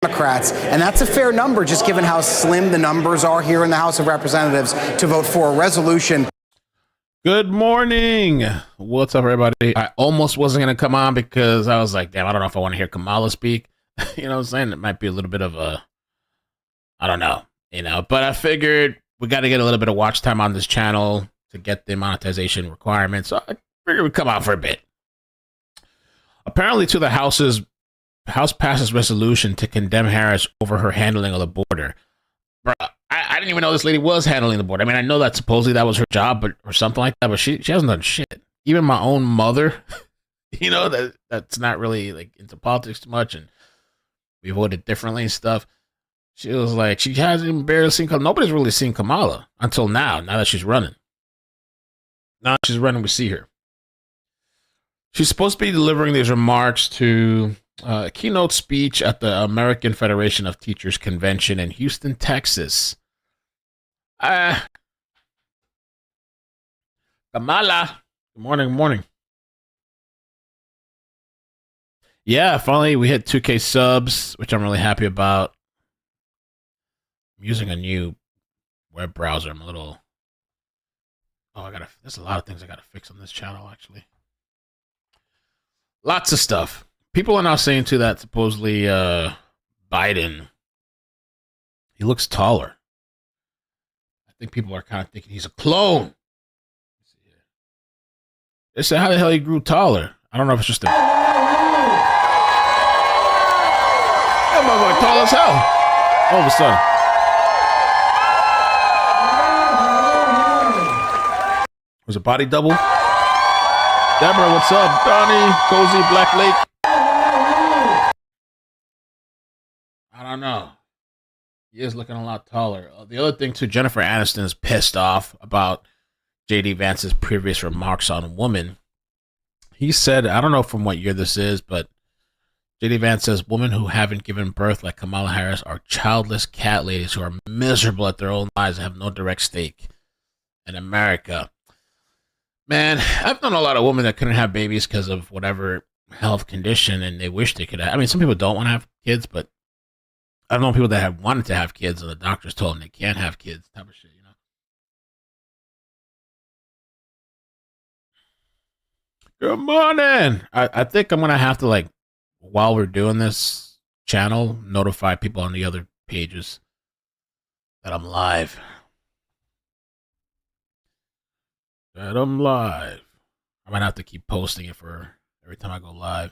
Democrats, and that's a fair number just given how slim the numbers are here in the House of Representatives to vote for a resolution. Good morning. What's up, everybody? I almost wasn't going to come on because I was like, damn, I don't know if I want to hear Kamala speak. You know what I'm saying? It might be a little bit of a, I don't know, but I figured we got to get a little bit of watch time on this channel to get the monetization requirements. So I figured we'd come on for a bit. Apparently, the House passes resolution to condemn Harris over her handling of the border. Bro, I didn't even know this lady was handling the border. I mean, I know that supposedly that was her job, or something like that, but she hasn't done shit. Even my own mother, that's not really like into politics too much, and we voted differently and stuff. She was like, she hasn't even barely seen Kamala. Nobody's really seen Kamala until now that she's running. Now that she's running, we see her. She's supposed to be delivering these remarks to a keynote speech at the American Federation of Teachers Convention in Houston, Texas. Kamala. Good morning, good morning. Yeah, finally we hit 2K subs, which I'm really happy about. I'm using a new web browser. I'm a little... there's a lot of things I gotta fix on this channel, actually. Lots of stuff. People are now saying, too, that supposedly Biden, he looks taller. I think people are kind of thinking he's a clone. They say, how the hell he grew taller? I don't know if it's just a... That motherfucker tall as hell. All of a sudden. Was it body double? Deborah, what's up? Donnie, Cozy, Black Lake. I don't know. He is looking a lot taller. The other thing, too, Jennifer Aniston is pissed off about J.D. Vance's previous remarks on women. He said, I don't know from what year this is, but J.D. Vance says, women who haven't given birth like Kamala Harris are childless cat ladies who are miserable at their own lives and have no direct stake in America. Man, I've known a lot of women that couldn't have babies because of whatever health condition, and they wish they could have. I mean, some people don't want to have kids, but I've known people that have wanted to have kids, and the doctors told them they can't have kids, type of shit, Good morning! I think I'm going to have to, like, while we're doing this channel, notify people on the other pages that I'm live. That I'm live. I might have to keep posting it for every time I go live.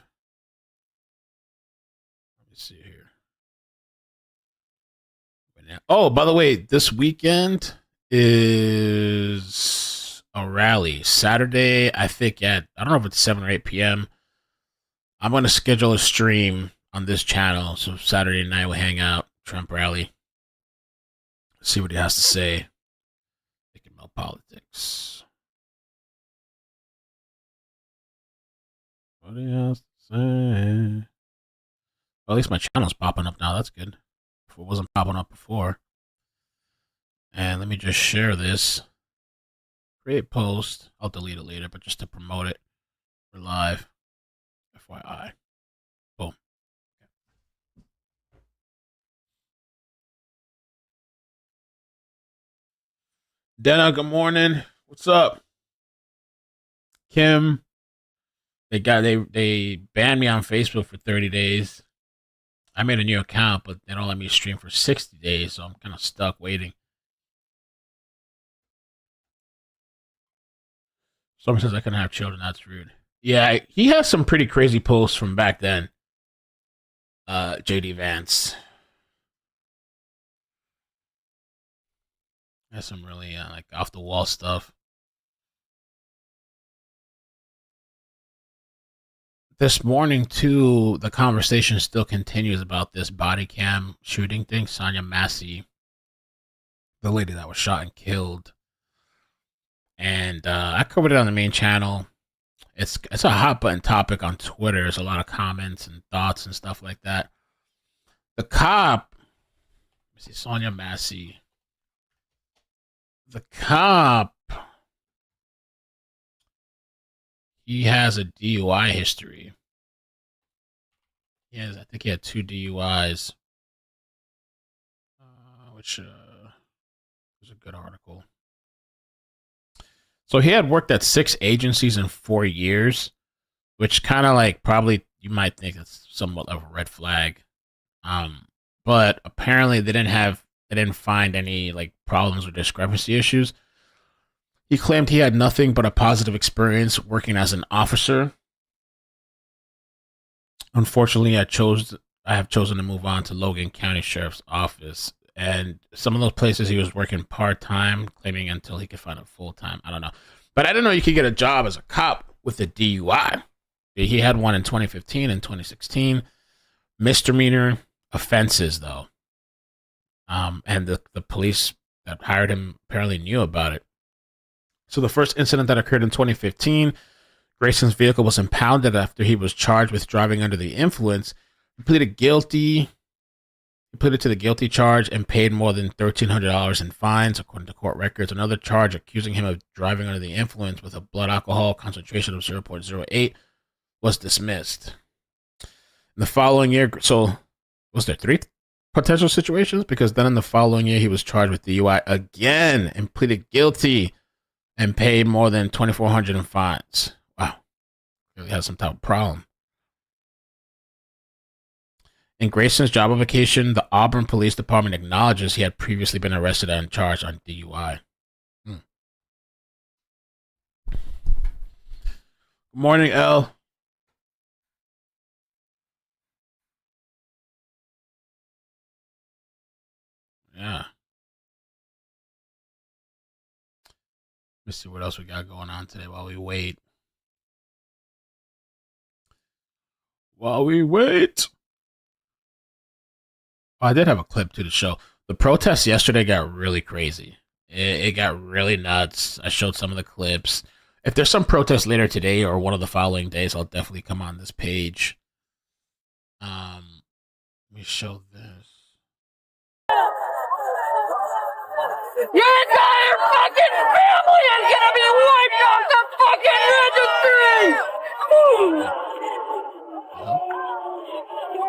Let me see here. Oh, by the way, this weekend is a rally. Saturday, I think I don't know if it's 7 or 8 p.m. I'm going to schedule a stream on this channel. So Saturday night we'll hang out, Trump rally. See what he has to say. Thinking about politics. What do you have to say? Well, at least my channel's popping up now. That's good. If it wasn't popping up before. And let me just share this. Create post. I'll delete it later, but just to promote it. We're live. FYI. Boom. Dana, good morning. What's up? Kim. They banned me on Facebook for 30 days. I made a new account, but they don't let me stream for 60 days, so I'm kind of stuck waiting. Someone says I couldn't have children. That's rude. Yeah, he has some pretty crazy posts from back then. J.D. Vance. Has some really like off the wall stuff. This morning, too, the conversation still continues about this body cam shooting thing. Sonia Massey, the lady that was shot and killed. And I covered it on the main channel. It's a hot button topic on Twitter. There's a lot of comments and thoughts and stuff like that. The cop, let me see, Sonia Massey. The cop, he has a DUI history. I think he had 2 DUIs. which was a good article. So he had worked at 6 agencies in 4 years, which kind of like probably you might think that's somewhat of a red flag. But apparently they didn't find any like problems or discrepancy issues. He claimed he had nothing but a positive experience working as an officer. Unfortunately, I have chosen to move on to Logan County Sheriff's Office. And some of those places he was working part-time, claiming until he could find a full-time. I don't know. But I didn't know you could get a job as a cop with a DUI. He had one in 2015 and 2016. Misdemeanor offenses, though. And the police that hired him apparently knew about it. So the first incident that occurred in 2015, Grayson's vehicle was impounded after he was charged with driving under the influence. He pleaded guilty. He pleaded to the guilty charge and paid more than $1,300 in fines, according to court records. Another charge accusing him of driving under the influence with a blood alcohol concentration of 0.08 was dismissed. In the following year, so was there 3 potential situations? Because then in the following year, he was charged with DUI again and pleaded guilty and paid more than $2,400 in fines. Wow. Really has some type of problem. In Grayson's job application, the Auburn Police Department acknowledges he had previously been arrested and charged on DUI. Good morning, Elle. Yeah. Let's see what else we got going on today while we wait. Oh, I did have a clip to the show. The protests yesterday got really crazy. It got really nuts. I showed some of the clips. If there's some protests later today or one of the following days, I'll definitely come on this page. Let me show this. Your entire fucking family is gonna be wiped off the fucking registry!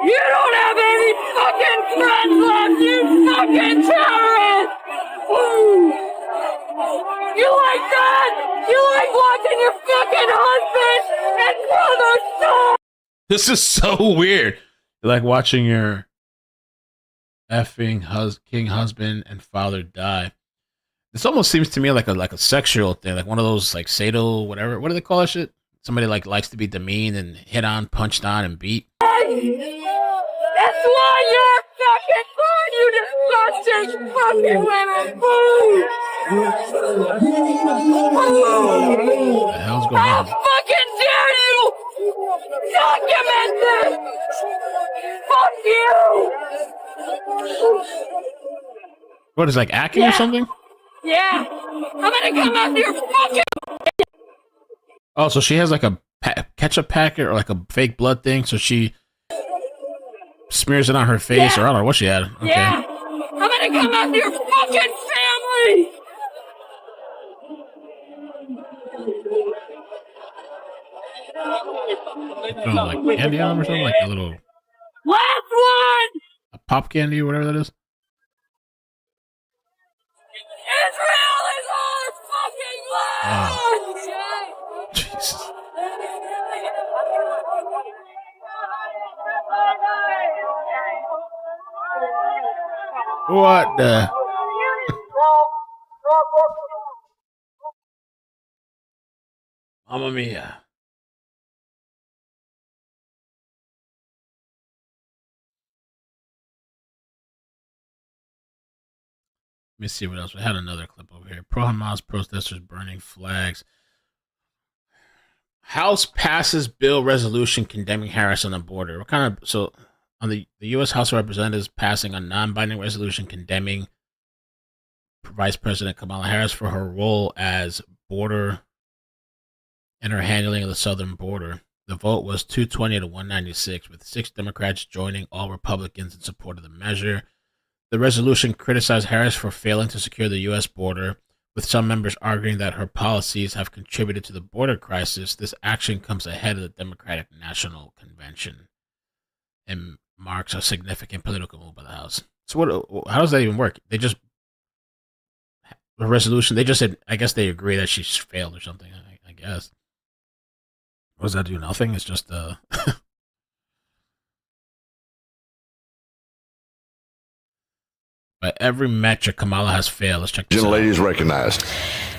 You don't have any fucking friends left, you fucking terrorist! You like that? You like watching your fucking husband and brother die? This is so weird. You like watching your effing king husband and father die. This almost seems to me like a sexual thing, like one of those like sado whatever. What do they call that shit? Somebody like likes to be demeaned and hit on, punched on, and beat. That's why you're fucking born, you disgusting fucking women. What the hell's going How on? fucking dare you document this? Fuck you! What is like acting or something? Yeah, I'm gonna come after your fucking. Oh, so she has like a ketchup packet or like a fake blood thing, so she smears it on her face, or I don't know what she had. Okay. Yeah, I'm gonna come after your fucking family. Throwing like candy on them or something, like a little Last one. a pop candy or whatever that is. Israel is our fucking land. Jesus. What the? Mamma mia. Let me see what else. We had another clip over here. Pro-Hamas protesters burning flags. House passes bill resolution condemning Harris on the border. What kind of on the U.S. House of Representatives passing a non-binding resolution condemning Vice President Kamala Harris for her role as border and her handling of the southern border. The vote was 220 to 196, with 6 Democrats joining all Republicans in support of the measure. The resolution criticized Harris for failing to secure the U.S. border, with some members arguing that her policies have contributed to the border crisis. This action comes ahead of the Democratic National Convention and marks a significant political move by the House. So what? How does that even work? They just a resolution. They just said. I guess they agree that she's failed or something. I guess. What does that do? Nothing. It's just By every metric, Kamala has failed. Let's check this out. Lady is recognized.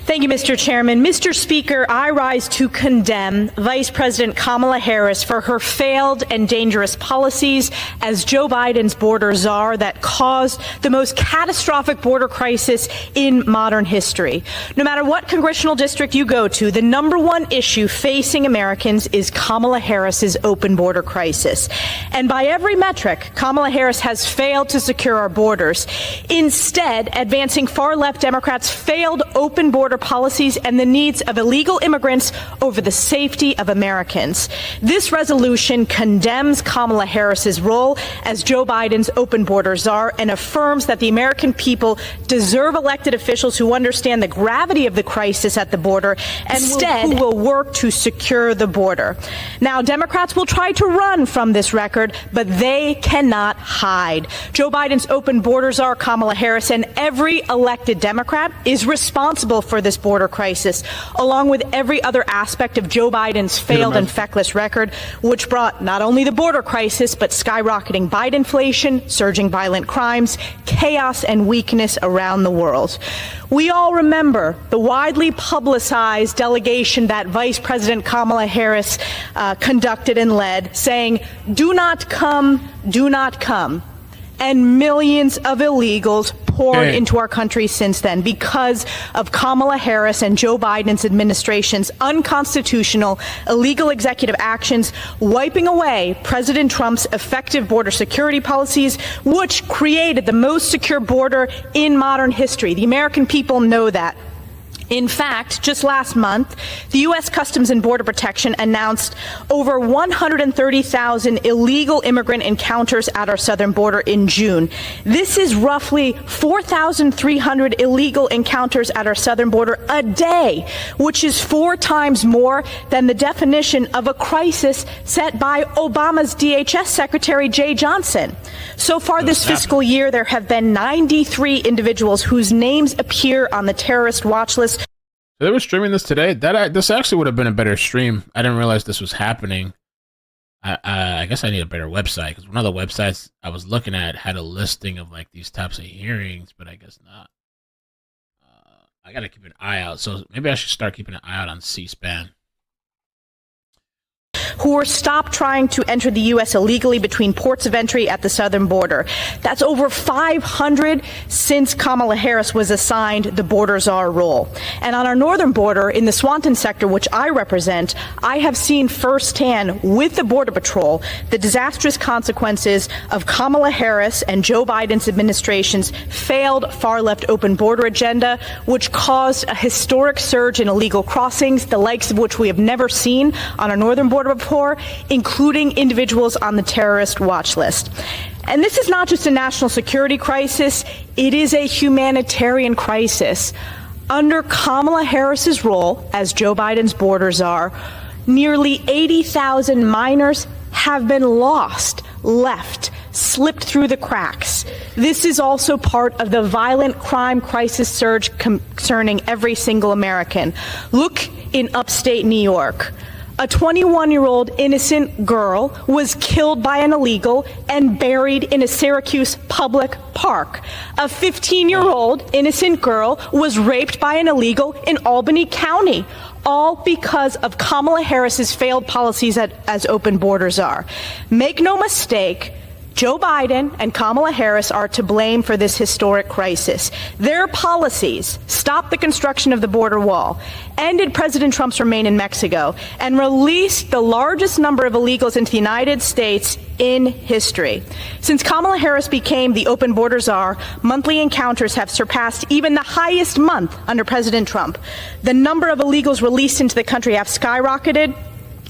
Thank you, Mr. Chairman. Mr. Speaker, I rise to condemn Vice President Kamala Harris for her failed and dangerous policies as Joe Biden's border czar that caused the most catastrophic border crisis in modern history. No matter what congressional district you go to, the number one issue facing Americans is Kamala Harris's open border crisis. And by every metric, Kamala Harris has failed to secure our borders. Instead, advancing far-left Democrats' failed open border policies and the needs of illegal immigrants over the safety of Americans. This resolution condemns Kamala Harris's role as Joe Biden's open border czar and affirms that the American people deserve elected officials who understand the gravity of the crisis at the border and who will work to secure the border. Now, Democrats will try to run from this record, but they cannot hide. Joe Biden's open border czar, Kamala Harris, and every elected Democrat is responsible for this border crisis, along with every other aspect of Joe Biden's failed and feckless record, which brought not only the border crisis, but skyrocketing Bidenflation, surging violent crimes, chaos, and weakness around the world. We all remember the widely publicized delegation that Vice President Kamala Harris conducted and led, saying, "Do not come, do not come." And millions of illegals poured into our country since then because of Kamala Harris and Joe Biden's administration's unconstitutional, illegal executive actions, wiping away President Trump's effective border security policies, which created the most secure border in modern history. The American people know that. In fact, just last month, the U.S. Customs and Border Protection announced over 130,000 illegal immigrant encounters at our southern border in June. This is roughly 4,300 illegal encounters at our southern border a day, which is 4 times more than the definition of a crisis set by Obama's DHS Secretary Jay Johnson. So far this fiscal year, there have been 93 individuals whose names appear on the terrorist watch list. So they were streaming this today. This actually would have been a better stream. I didn't realize this was happening. I guess I need a better website, because one of the websites I was looking at had a listing of like these types of hearings, but I guess not. I got to keep an eye out. So maybe I should start keeping an eye out on C-SPAN. Who were stopped trying to enter the U.S. illegally between ports of entry at the southern border. That's over 500 since Kamala Harris was assigned the border czar role. And on our northern border, in the Swanton sector, which I represent, I have seen firsthand with the Border Patrol the disastrous consequences of Kamala Harris and Joe Biden's administration's failed far-left open border agenda, which caused a historic surge in illegal crossings, the likes of which we have never seen on our northern border before, including individuals on the terrorist watch list. And this is not just a national security crisis, it is a humanitarian crisis. Under Kamala Harris's role as Joe Biden's border czar, nearly 80,000 minors have been lost, left, slipped through the cracks. This is also part of the violent crime crisis surge concerning every single American. Look in upstate New York. A 21-year-old innocent girl was killed by an illegal and buried in a Syracuse public park. A 15-year-old innocent girl was raped by an illegal in Albany County, all because of Kamala Harris's failed policies as open border czar. Make no mistake, Joe Biden and Kamala Harris are to blame for this historic crisis. Their policies stopped the construction of the border wall, ended President Trump's remain in Mexico, and released the largest number of illegals into the United States in history. Since Kamala Harris became the open border czar, monthly encounters have surpassed even the highest month under President Trump. The number of illegals released into the country have skyrocketed.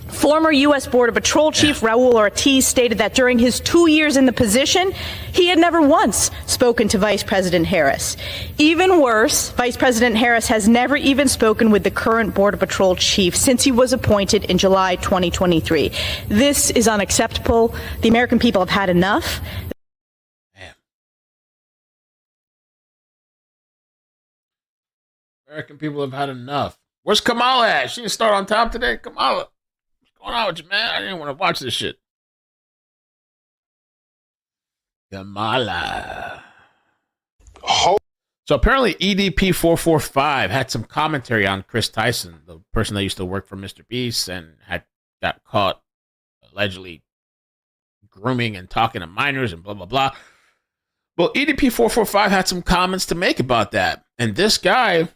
Former U.S. Border Patrol Chief Raul Ortiz stated that during his 2 years in the position, he had never once spoken to Vice President Harris. Even worse, Vice President Harris has never even spoken with the current Border Patrol Chief since he was appointed in July 2023. This is unacceptable. The American people have had enough. American people have had enough. Where's Kamala at? She didn't start on top today. Kamala, what's going on with you, man? I didn't want to watch this shit. Kamala. So apparently EDP445 had some commentary on Chris Tyson, the person that used to work for Mr. Beast and got caught allegedly grooming and talking to minors and blah, blah, blah. Well, EDP445 had some comments to make about that. And this guy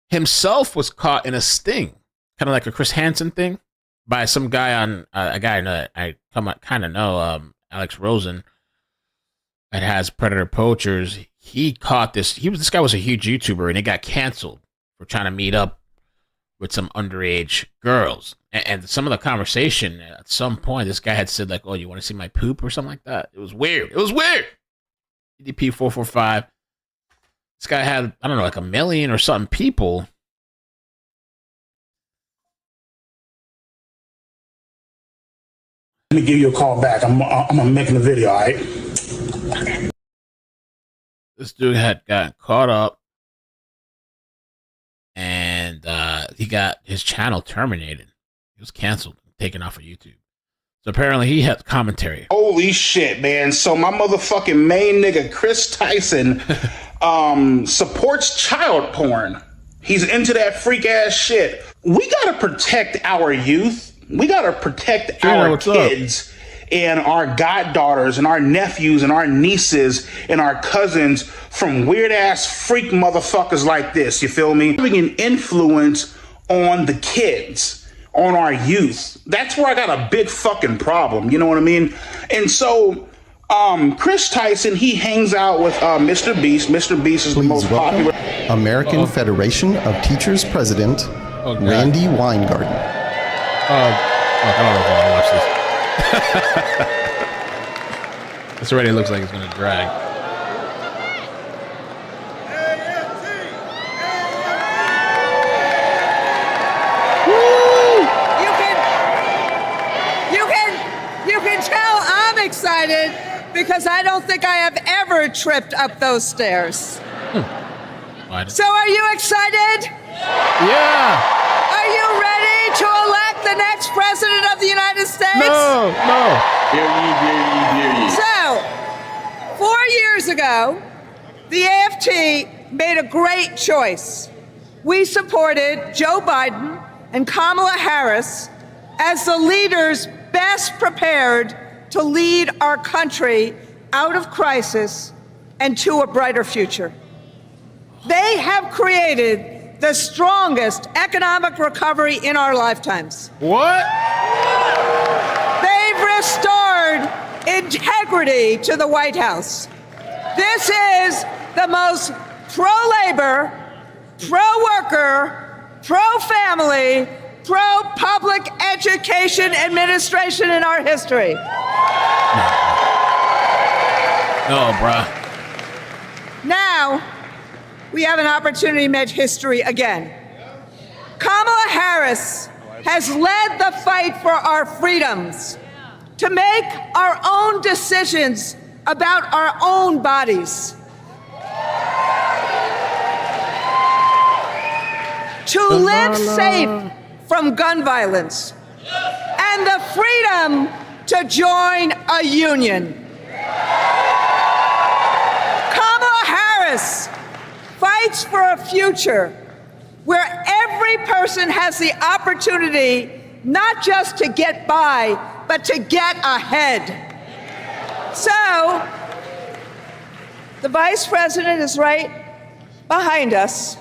himself was caught in a sting, kind of like a Chris Hansen thing, by some guy on a guy I kind of know, Alex Rosen, that has Predator Poachers. He caught this. This guy was a huge YouTuber, and he got canceled for trying to meet up with some underage girls. And some of the conversation at some point, this guy had said like, "Oh, you want to see my poop?" or something like that. It was weird. It was weird. EDP445. This guy had, I don't know, like 1 million or something people. Let me give you a call back. I'm making a video, all right? This dude had gotten caught up, and he got his channel terminated. He was canceled, taken off of YouTube. So apparently he had commentary. Holy shit, man. So my motherfucking main nigga, Chris Tyson, supports child porn. He's into that freak ass shit. We gotta protect our youth. We gotta protect our kids and our goddaughters and our nephews and our nieces and our cousins from weird ass freak motherfuckers like this. You feel me? Having an influence on the kids, on our youth. That's where I got a big fucking problem. You know what I mean? And so, Chris Tyson, he hangs out with Mr. Beast. Mr. Beast is the most popular. American Federation of Teachers President, Randy Weingarten. I don't know if I want to watch this. This already looks like it's going to drag. You can tell I'm excited because I don't think I have ever tripped up those stairs. So are you excited? Yeah. Are you ready to elect the next president of the United States? No. So, 4 years ago, the AFT made a great choice. We supported Joe Biden and Kamala Harris as the leaders best prepared to lead our country out of crisis and to a brighter future. They have created the strongest economic recovery in our lifetimes. What? They've restored integrity to the White House. This is the most pro-labor, pro-worker, pro-family, pro-public education administration in our history. No, bruh. Now, we have an opportunity to make history again. Kamala Harris has led the fight for our freedoms, to make our own decisions about our own bodies, to live safe from gun violence, and the freedom to join a union. Kamala Harris fights for a future where every person has the opportunity not just to get by, but to get ahead. So, the vice president is right behind us.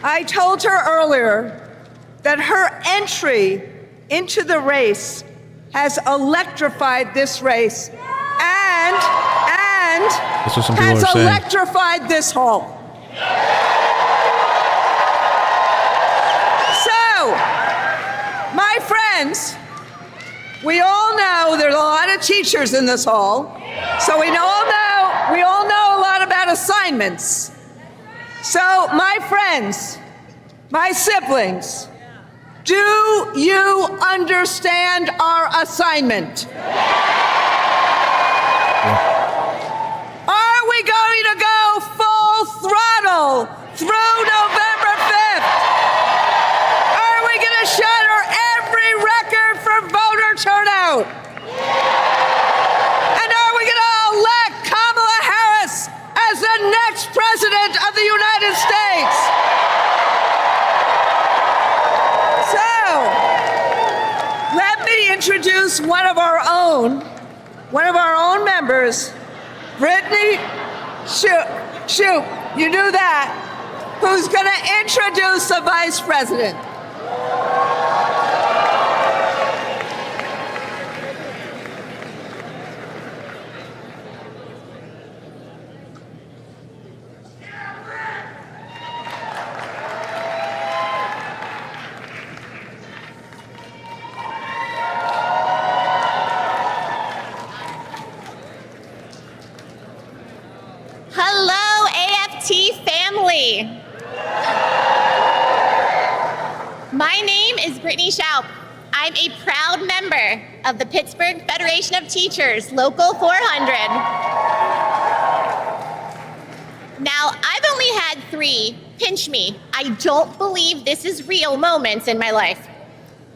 I told her earlier that her entry into the race has electrified this race and has electrified this hall. So, my friends, we all know there's a lot of teachers in this hall, so we all know a lot about assignments. So, my friends, my siblings, do you understand our assignment? Are we going to go full throttle through November 5th? Are we going to shatter every record for voter turnout? And are we going to elect Kamala Harris as the next president of the United States? So, let me introduce one of our own members, Brittany Shoop, you knew that, who's going to introduce the vice president. Hello, AFT family. My name is Brittany Shoup. I'm a proud member of the Pittsburgh Federation of Teachers, Local 400. Now, I've only had 3 pinch me, I don't believe this is real moments in my life.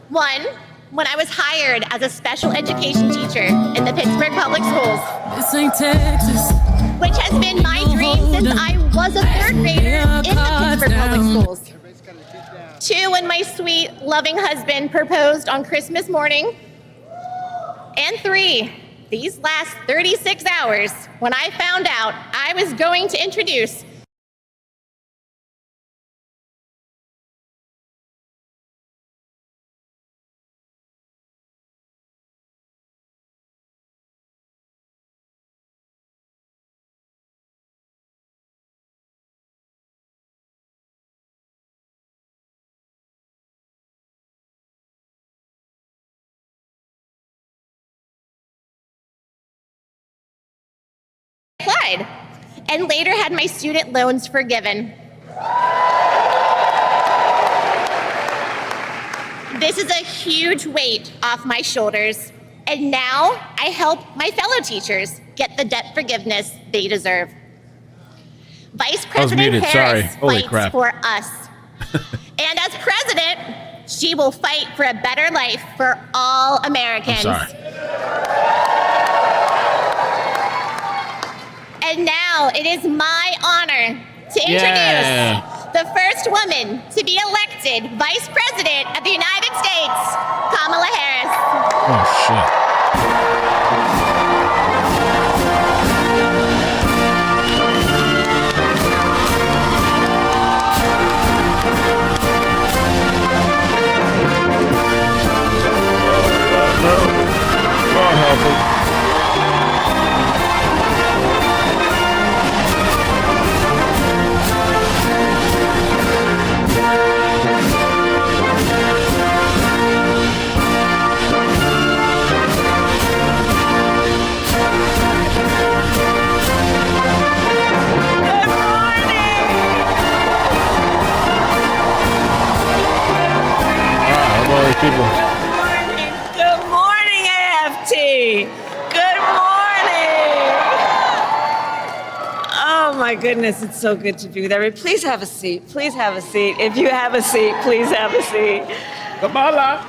One, when I was hired as a special education teacher in the Pittsburgh Public Schools. This ain't Texas. Which has been my dream since I was a 3rd grader in the Pittsburgh Public Schools. 2, when my sweet, loving husband proposed on Christmas morning. And 3, these last 36 hours, when I found out I was going to introduce applied, and later had my student loans forgiven. This is a huge weight off my shoulders, and now I help my fellow teachers get the debt forgiveness they deserve. Vice President Harris fights for us. And as president, she will fight for a better life for all Americans. I'm sorry. And now it is my honor to introduce the first woman to be elected Vice President of the United States, Kamala Harris. Oh, shit. God help him. People. Good morning, AFT. Good morning. Oh my goodness, it's so good to be with everybody. Please have a seat. Please have a seat. If you have a seat, please have a seat. Kamala.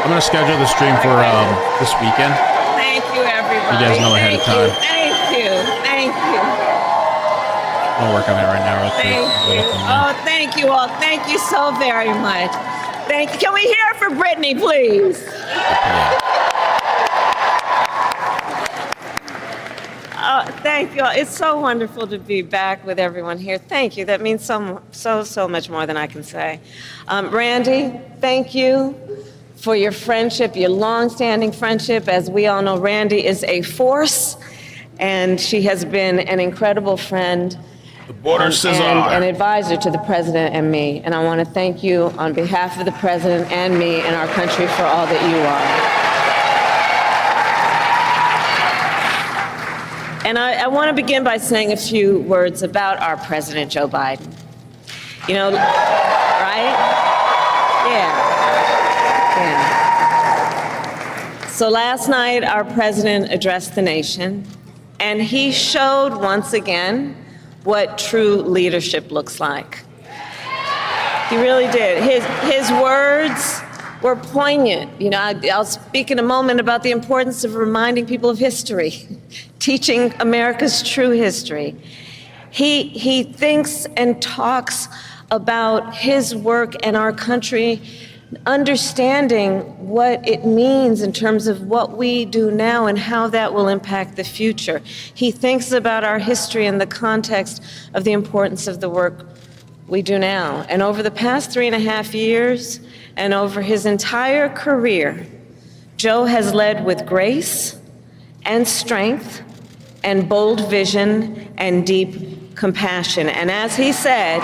I'm going to schedule the stream for this weekend. Thank you, everybody. You guys know ahead of time. Thank you. Thank you. I'll work on it right now. Thank you. Oh, thank you all. Thank you so very much. Thank you. Can we hear for Brittany, please? Thank you all. It's so wonderful to be back with everyone here. Thank you. That means so much more than I can say. Randy, thank you for your friendship, your long-standing friendship. As we all know, Randy is a force, and she has been an incredible friend and an advisor to the president and me. And I want to thank you on behalf of the president and me and our country for all that you are. And I want to begin by saying a few words about our president, Joe Biden. You know, right? Yeah. So last night, our president addressed the nation, and he showed once again what true leadership looks like. He really did. His words were poignant. You know, I'll speak in a moment about the importance of reminding people of history, teaching America's true history. He thinks and talks about his work and our country, understanding what it means in terms of what we do now and how that will impact the future. He thinks about our history in the context of the importance of the work we do now. And over the past 3.5 years and over his entire career, Joe has led with grace and strength and bold vision and deep compassion. And as he said,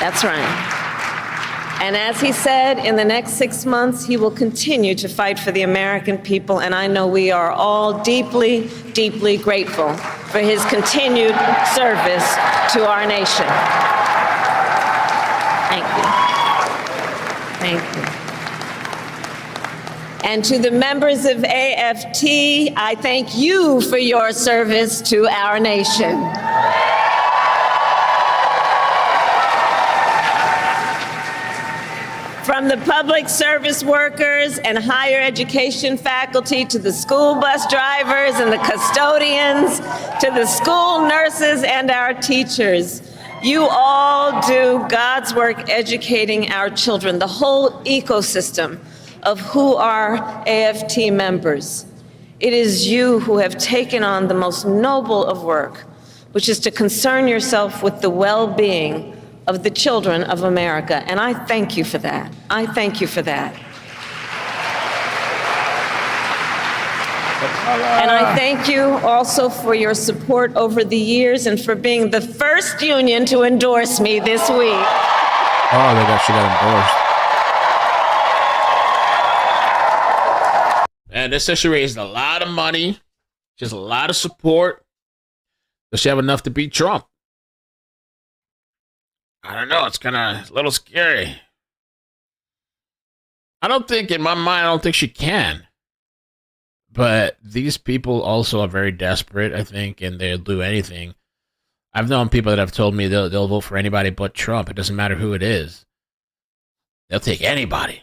that's right. And as he said, in the next 6 months, he will continue to fight for the American people, and I know we are all deeply, deeply grateful for his continued service to our nation. Thank you. Thank you. And to the members of AFT, I thank you for your service to our nation. From the public service workers and higher education faculty to the school bus drivers and the custodians to the school nurses and our teachers, you all do God's work educating our children, the whole ecosystem of who are AFT members. It is you who have taken on the most noble of work, which is to concern yourself with the well-being of the children of America, and I thank you for that. I thank you for that. And I thank you also for your support over the years and for being the first union to endorse me this week. Oh, she got endorsed. And this says she raised a lot of money. She has a lot of support. Does she have enough to beat Trump? I don't know. It's kind of a little scary. I don't think she can. But these people also are very desperate, I think, and they'll do anything. I've known people that have told me they'll vote for anybody but Trump. It doesn't matter who it is. They'll take anybody.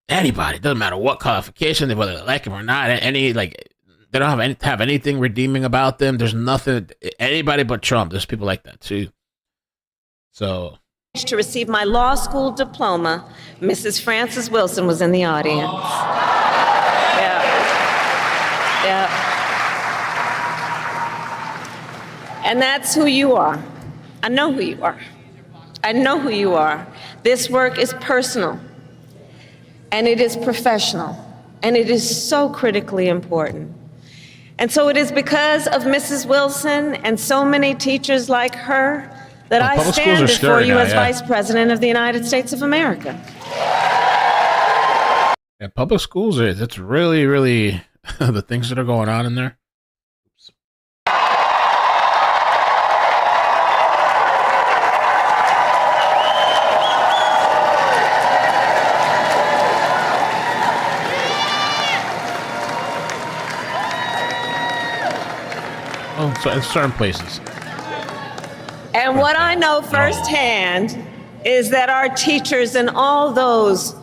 Anybody. It doesn't matter what qualification, whether they like him or not. They don't have anything redeeming about them. There's nothing. Anybody but Trump. There's people like that, too. So... To receive my law school diploma, Mrs. Frances Wilson was in the audience. Yeah. And that's who you are. I know who you are. I know who you are. This work is personal, and it is professional, and it is so critically important. And so it is because of Mrs. Wilson and so many teachers like her that I stand before you as Vice President of the United States of America. Yeah, public schools, it's really, really the things that are going on in there. Oh, so in certain places. And what I know firsthand is that our teachers and all those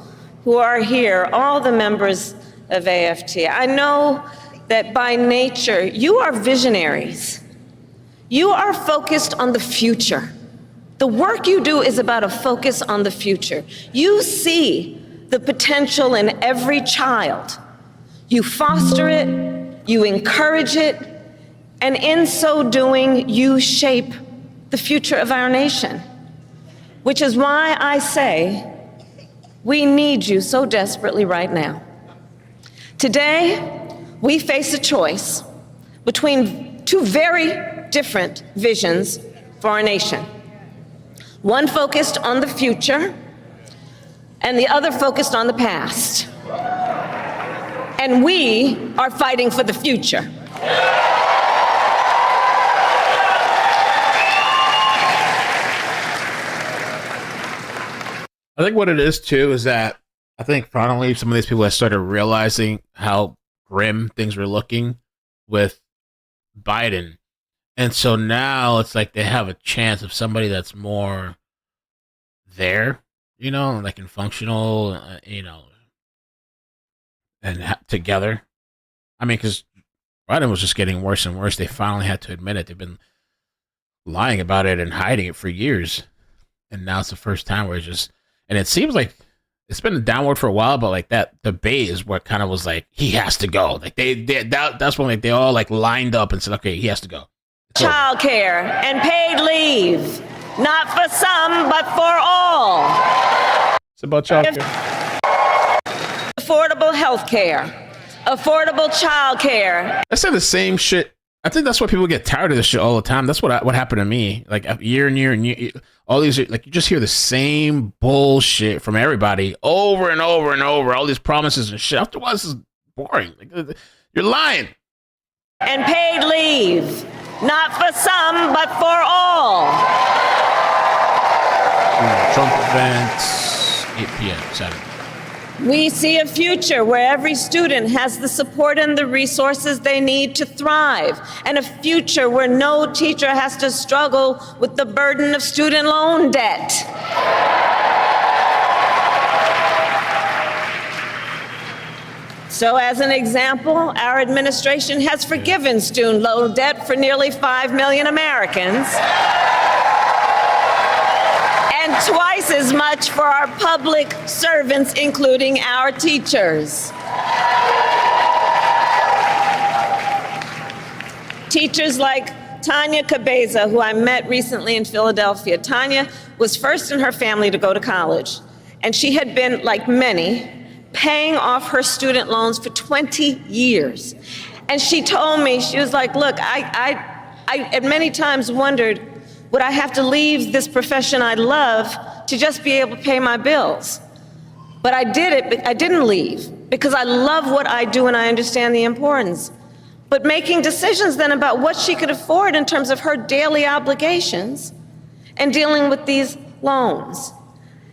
who are here, all the members of AFT, I know that by nature, you are visionaries. You are focused on the future. The work you do is about a focus on the future. You see the potential in every child. You foster it, you encourage it, and in so doing, you shape the future of our nation, which is why I say We need you so desperately right now. Today, we face a choice between two very different visions for our nation. One focused on the future, and the other focused on the past. And we are fighting for the future. I think what it is too is that I think finally some of these people have started realizing how grim things were looking with Biden. And so now it's like they have a chance of somebody that's more there, you know, like in functional, you know, and together. I mean, because Biden was just getting worse and worse. They finally had to admit it. They've been lying about it and hiding it for years. And now it's the first time where it's just, and it seems like it's been downward for a while, but like that debate is what kind of was like, he has to go. Like that's when like they all like lined up and said, okay, he has to go. Childcare and paid leave, not for some, but for all. It's about childcare. Affordable health care, affordable childcare. I say the same shit. I think that's why people get tired of this shit all the time. That's what happened to me. Like year and year and year, all these, like you just hear the same bullshit from everybody over and over and over. All these promises and shit. After a while, this is boring. Like, you're lying. And paid leave, not for some, but for all. Trump events, 8 p.m. Saturday. We see a future where every student has the support and the resources they need to thrive, and a future where no teacher has to struggle with the burden of student loan debt. So as an example, our administration has forgiven student loan debt for nearly 5 million Americans. And twice as much for our public servants, including our teachers. Teachers like Tanya Cabeza, who I met recently in Philadelphia. Tanya was first in her family to go to college, and she had been, like many, paying off her student loans for 20 years. And she told me, she was like, look, I at many times wondered, would I have to leave this profession I love to just be able to pay my bills? But I did it, but I didn't leave because I love what I do and I understand the importance. But making decisions then about what she could afford in terms of her daily obligations and dealing with these loans.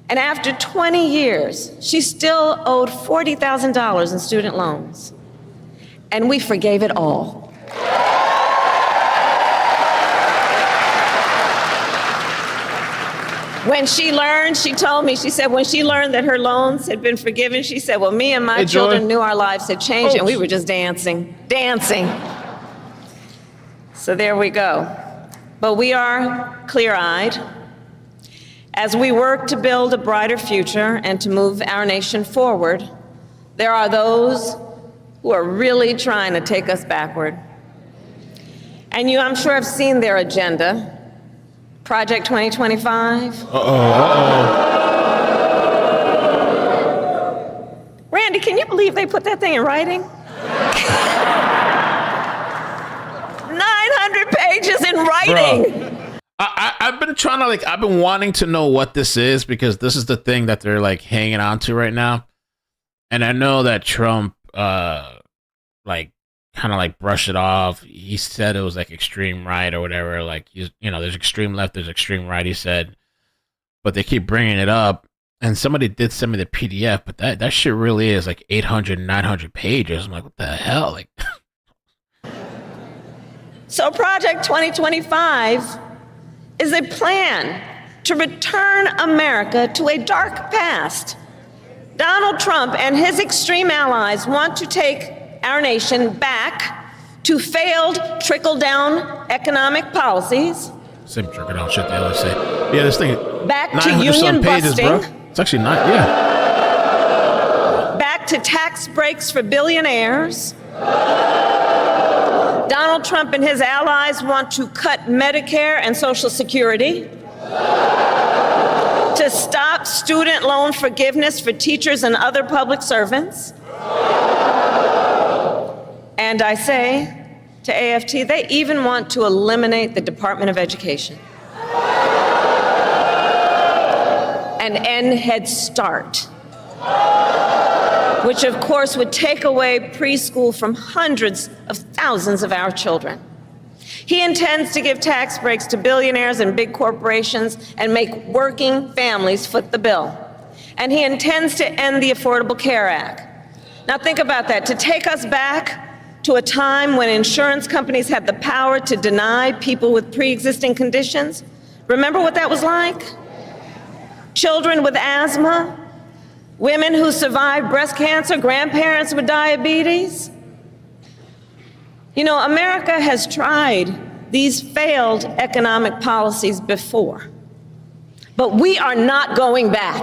And after 20 years, she still owed $40,000 in student loans. And we forgave it all. When she learned, she told me, she said when she learned that her loans had been forgiven, she said, well, me and my children knew our lives had changed and we were just dancing. So there we go. But we are clear-eyed as we work to build a brighter future and to move our nation forward. There are those who are really trying to take us backward. And you, I'm sure, have seen their agenda. Project 2025. Randy, can you believe they put that thing in writing? 900 pages in writing. I've been trying to I've been wanting to know what this is because this is the thing that they're like hanging on to right now. And I know that Trump kind of brushed it off. He said it was like extreme right or whatever. Like, you know, there's extreme left, there's extreme right, he said. But they keep bringing it up. And somebody did send me the PDF, but that shit really is like 800, 900 pages. I'm like, what the hell? Like, So Project 2025 is a plan to return America to a dark past. Donald Trump and his extreme allies want to take our nation back to failed trickle-down economic policies. Same trickle-down shit they always say. Yeah, this thing. Back to union pages, busting. bro. It's actually not. Yeah. Back to tax breaks for billionaires. Donald Trump and his allies want to cut Medicare and Social Security. to stop student loan forgiveness for teachers and other public servants. And I say to AFT, they even want to eliminate the Department of Education and end Head Start, which of course would take away preschool from hundreds of thousands of our children. He intends to give tax breaks to billionaires and big corporations and make working families foot the bill. And he intends to end the Affordable Care Act. Now think about that, to take us back to a time when insurance companies had the power to deny people with pre-existing conditions. Remember what that was like? Children with asthma, women who survived breast cancer, grandparents with diabetes. You know, America has tried these failed economic policies before, but we are not going back.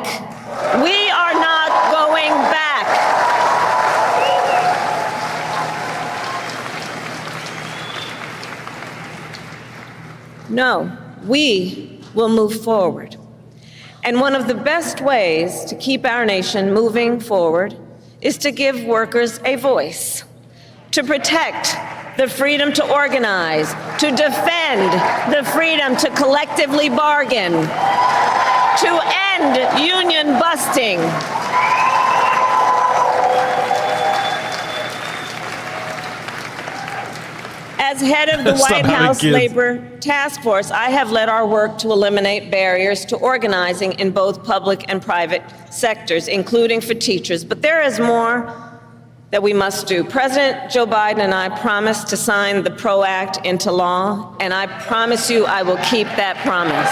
We are not going back. No, we will move forward. And one of the best ways to keep our nation moving forward is to give workers a voice, to protect the freedom to organize, to defend the freedom to collectively bargain, to end union busting. As head of the White House Labor Task Force, I have led our work to eliminate barriers to organizing in both public and private sectors, including for teachers. But there is more that we must do. President Joe Biden and I promised to sign the PRO Act into law, and I promise you I will keep that promise.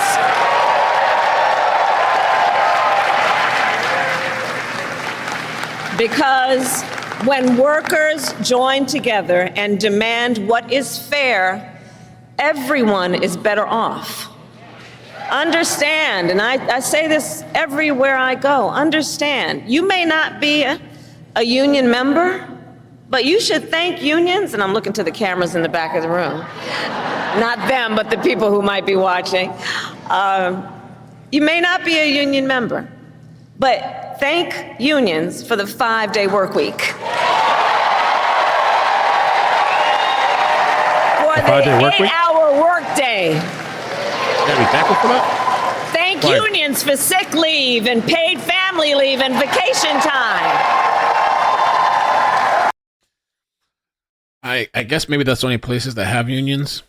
Because when workers join together and demand what is fair, everyone is better off. Understand, and I say this everywhere I go, understand, you may not be a union member, but you should thank unions, and I'm looking to the cameras in the back of the room, not them, but the people who might be watching. You may not be a union member, but thank unions for the 5-day work week. For the 8-hour work day. Gotta be thankful for that? Thank unions for sick leave and paid family leave and vacation time. I guess maybe that's the only places that have unions.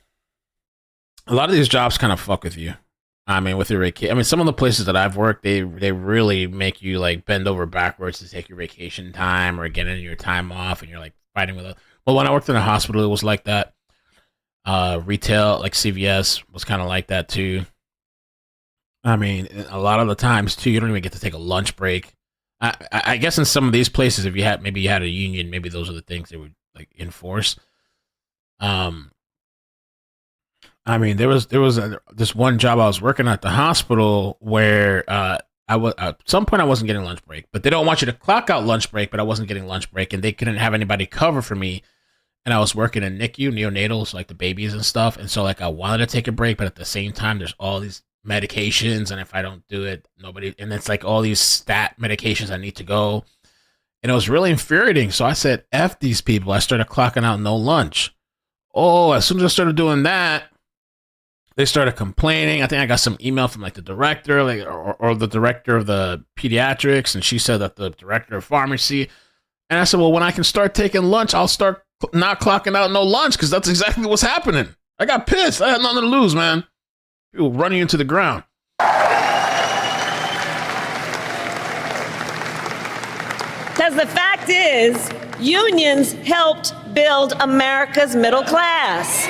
A lot of these jobs kind of fuck with you. I mean, with your vacation. I mean, some of the places that I've worked, they really make you like bend over backwards to take your vacation time or get in your time off, and you're like fighting with it. Well, when I worked in a hospital, it was like that. Retail, like CVS, was kind of like that too. I mean, a lot of the times too, you don't even get to take a lunch break. I guess in some of these places, if you had a union, maybe those are the things they would like enforce. I mean, there was this one job I was working at the hospital where I was at some point I wasn't getting lunch break, but they don't want you to clock out lunch break, but I wasn't getting lunch break, and they couldn't have anybody cover for me. And I was working in NICU, neonatals, like the babies and stuff, and so like I wanted to take a break, but at the same time, there's all these medications, and if I don't do it, nobody, and it's like all these stat medications I need to go, and it was really infuriating. So I said, F these people. I started clocking out no lunch. Oh, as soon as I started doing that, they started complaining. I think I got some email from like the director, like or the director of the pediatrics, and she said that the director of pharmacy. And I said, well, when I can start taking lunch, I'll start not clocking out no lunch, because that's exactly what's happening. I got pissed. I had nothing to lose, man. People running into the ground. Because the fact is, unions helped build America's middle class.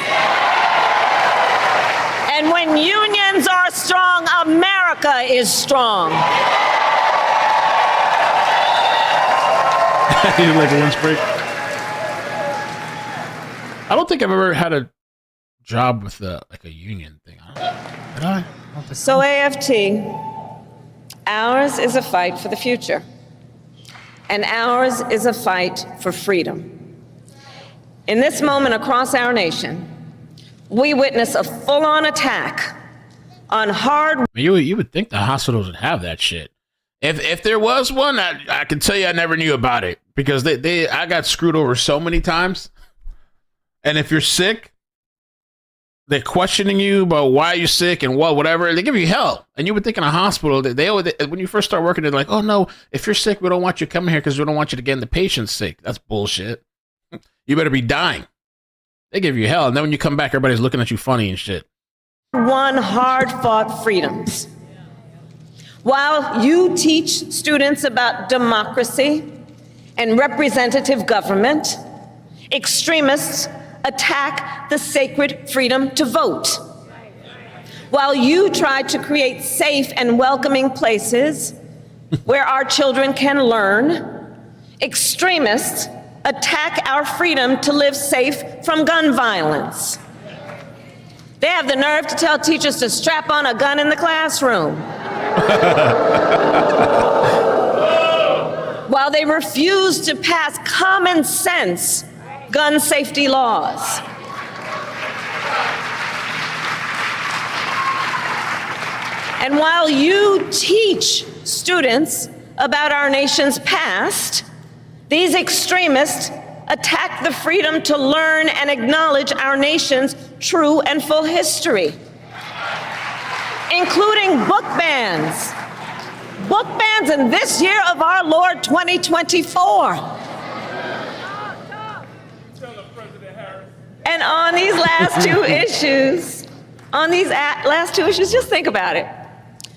And when unions are strong, America is strong. You like a lunch break? I don't think I've ever had a job with like a union thing. Did I? So AFT, ours is a fight for the future. And ours is a fight for freedom. In this moment across our nation, we witness a full-on attack on hard. You would think the hospitals would have that shit. If there was one, I can tell you I never knew about it because I got screwed over so many times. And if you're sick, they're questioning you about why you're sick and whatever. They give you hell. And you would think in a hospital, they when you first start working, they're like, oh no, if you're sick, we don't want you coming here because we don't want you to get the patient sick. That's bullshit. You better be dying. They give you hell. And then when you come back, everybody's looking at you funny and shit. Won hard-fought freedoms. While you teach students about democracy and representative government, extremists attack the sacred freedom to vote. While you try to create safe and welcoming places where our children can learn, extremists attack our freedom to live safe from gun violence. They have the nerve to tell teachers to strap on a gun in the classroom. While they refuse to pass common sense gun safety laws. And while you teach students about our nation's past, these extremists attack the freedom to learn and acknowledge our nation's true and full history, including book bans. Book bans in this year of our Lord 2024. And on these last two issues, just think about it.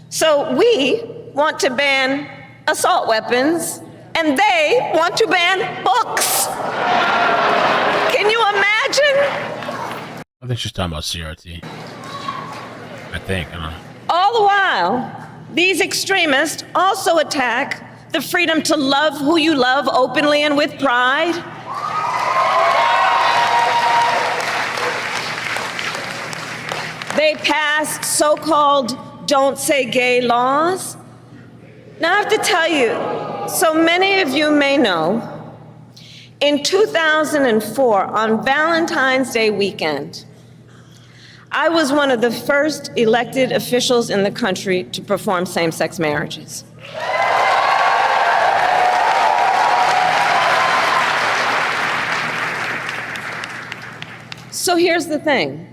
So we want to ban assault weapons, and they want to ban books. Can you imagine? I think she's talking about CRT. I don't know. All the while, these extremists also attack the freedom to love who you love openly and with pride. They pass so-called don't say gay laws. Now I have to tell you, so many of you may know, in 2004, on Valentine's Day weekend, I was one of the first elected officials in the country to perform same-sex marriages. So here's the thing.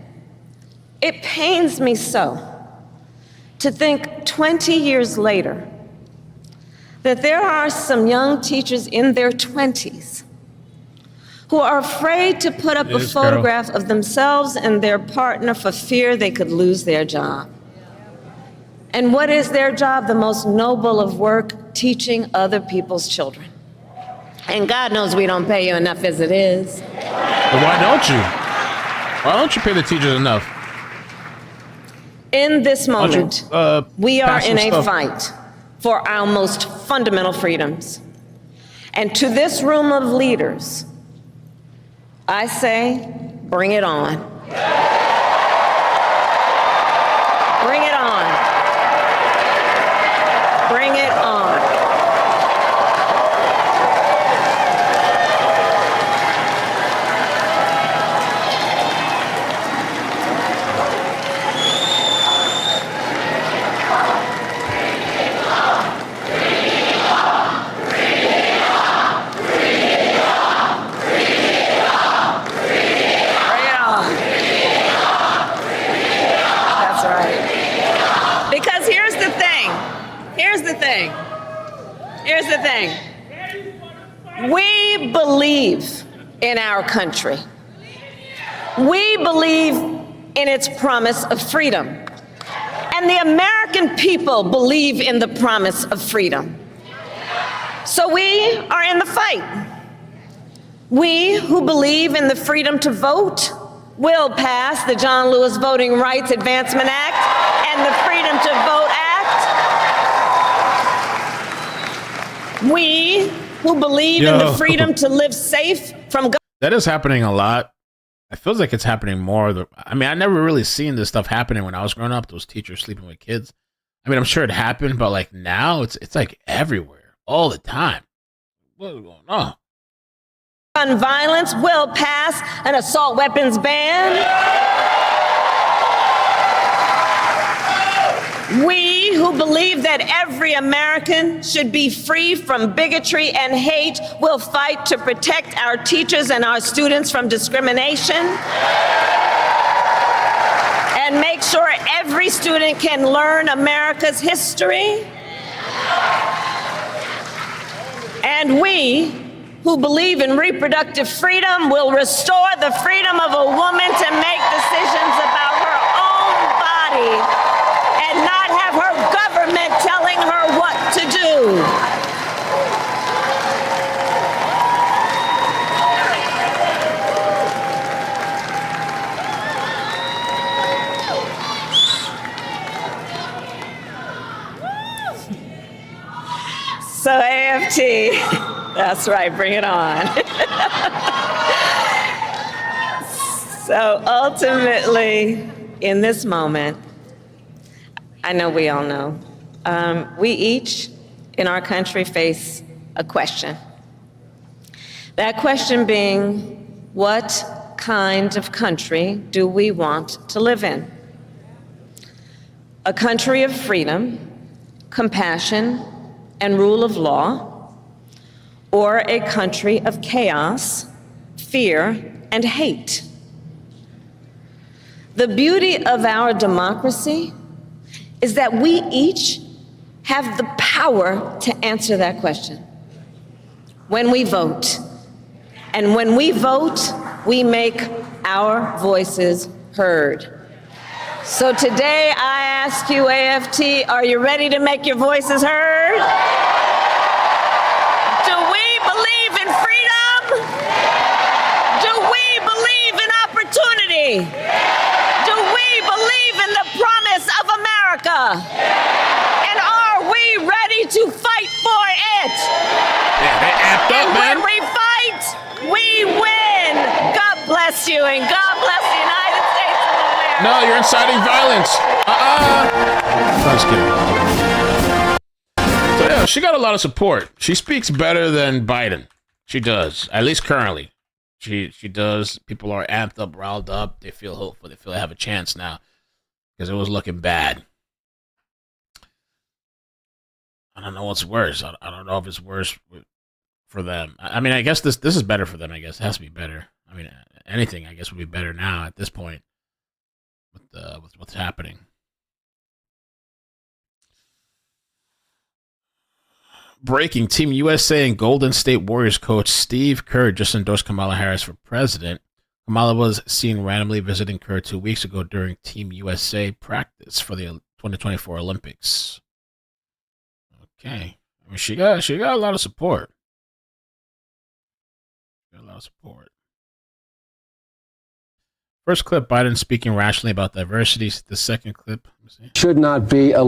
It pains me so to think 20 years later that there are some young teachers in their 20s who are afraid to put up a photograph of themselves and their partner for fear they could lose their job. And what is their job? The most noble of work, teaching other people's children. And God knows we don't pay you enough as it is. But why don't you? Why don't you pay the teachers enough? In this moment, we are in a fight for our most fundamental freedoms. And to this room of leaders, I say, bring it on. Bring it on. Bring it on. Here's the thing. We believe in our country. We believe in its promise of freedom. And the American people believe in the promise of freedom. So we are in the fight. We who believe in the freedom to vote will pass the John Lewis Voting Rights Advancement Act and the Freedom to Vote Act. We who believe in the freedom to live safe from gun. That is happening a lot. It feels like it's happening more. I mean, I never really seen this stuff happening when I was growing up. Those teachers sleeping with kids. I mean, I'm sure it happened, but like now it's like everywhere, all the time. What's going on? Gun violence will pass an assault weapons ban. We who believe that every American should be free from bigotry and hate will fight to protect our teachers and our students from discrimination and make sure every student can learn America's history. And we who believe in reproductive freedom will restore the freedom of a woman to make decisions about her own body and not have her government telling her what to do. So AFT, that's right, bring it on. So ultimately, in this moment, I know we all know, we each in our country face a question. That question being, what kind of country do we want to live in? A country of freedom, compassion, and rule of law, or a country of chaos, fear, and hate? The beauty of our democracy is that we each have the power to answer that question when we vote. And when we vote, we make our voices heard. So today I ask you, AFT, are you ready to make your voices heard? Do we believe in freedom? Do we believe in opportunity? Do we believe in the promise of America? And are we ready to fight for it? Yeah, they amped up, man. When we fight, we win. God bless you, and God bless the United States of America. No, you're inciting violence. Just kidding. So yeah, she got a lot of support. She speaks better than Biden. She does, at least currently. She does. People are amped up, riled up. They feel hopeful. They feel they have a chance now because it was looking bad. I don't know what's worse. I don't know if it's worse for them. I mean, I guess this is better for them. I guess it has to be better. I mean, anything I guess would be better now at this point with what's happening. Breaking: Team USA and Golden State Warriors coach Steve Kerr just endorsed Kamala Harris for president. Kamala was seen randomly visiting Kerr 2 weeks ago during Team USA practice for the 2024 Olympics. Okay, I mean she got a lot of support. Got a lot of support. First clip: Biden speaking rationally about diversity. The second clip, should not be a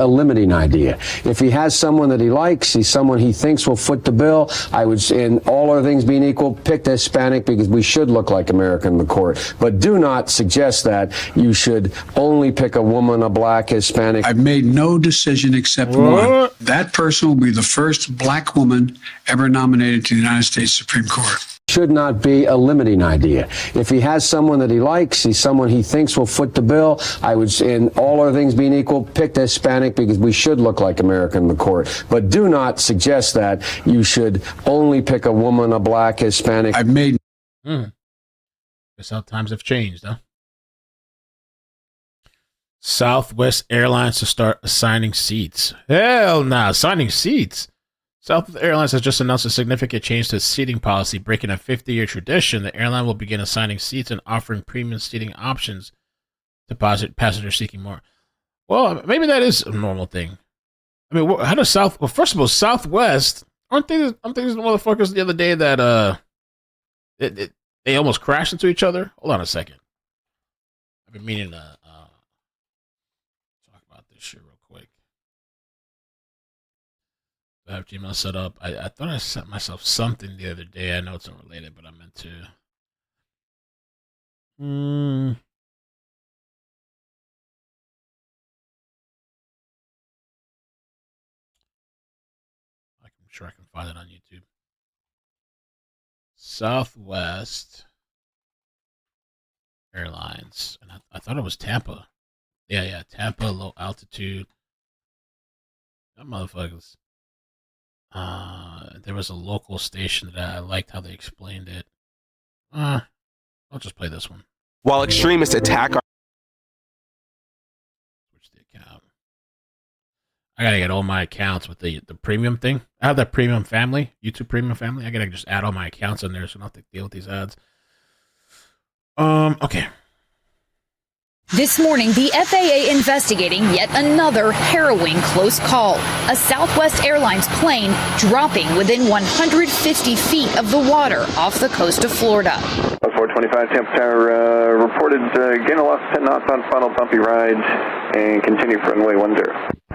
limiting idea. If he has someone that he likes, he's someone he thinks will foot the bill, I would, in all other things being equal, pick the Hispanic because we should look like America in the court. But do not suggest that you should only pick a woman, a black, Hispanic. I've made no decision except one. That person will be the first black woman ever nominated to the United States Supreme Court. Should not be a limiting idea. If he has someone that he likes, he's someone he thinks will foot the bill, I would, in all other things being equal, pick the Hispanic because we should look like America in the court. But do not suggest that you should only pick a woman, a black, Hispanic. I've made. Guess how times have changed, huh? Southwest Airlines to start assigning seats. Hell nah, assigning seats. Southwest Airlines has just announced a significant change to its seating policy, breaking a 50-year tradition. The airline will begin assigning seats and offering premium seating options to passengers seeking more. Well, maybe that is a normal thing. I mean, how does well, first of all, Southwest, aren't they the motherfuckers the other day that they almost crashed into each other? Hold on a second. I've been meaning to talk about this shit real quick. I have Gmail set up. I thought I sent myself something the other day. I know it's unrelated, but I meant to. I'm sure I can find it on YouTube. Southwest Airlines. And I thought it was Tampa. Yeah. Tampa, low altitude. That motherfuckers. There was a local station that I liked how they explained it. I'll just play this one. While extremists attack our... Switch the account. I gotta get all my accounts with the premium thing. I have that premium family, YouTube premium family. I gotta just add all my accounts in there so I don't have to deal with these ads. Okay. This morning, the FAA investigating yet another harrowing close call. A Southwest Airlines plane dropping within 150 feet of the water off the coast of Florida. 425 Tampa Tower reported gain a loss of 10 knots on final bumpy ride and continue for runway 10.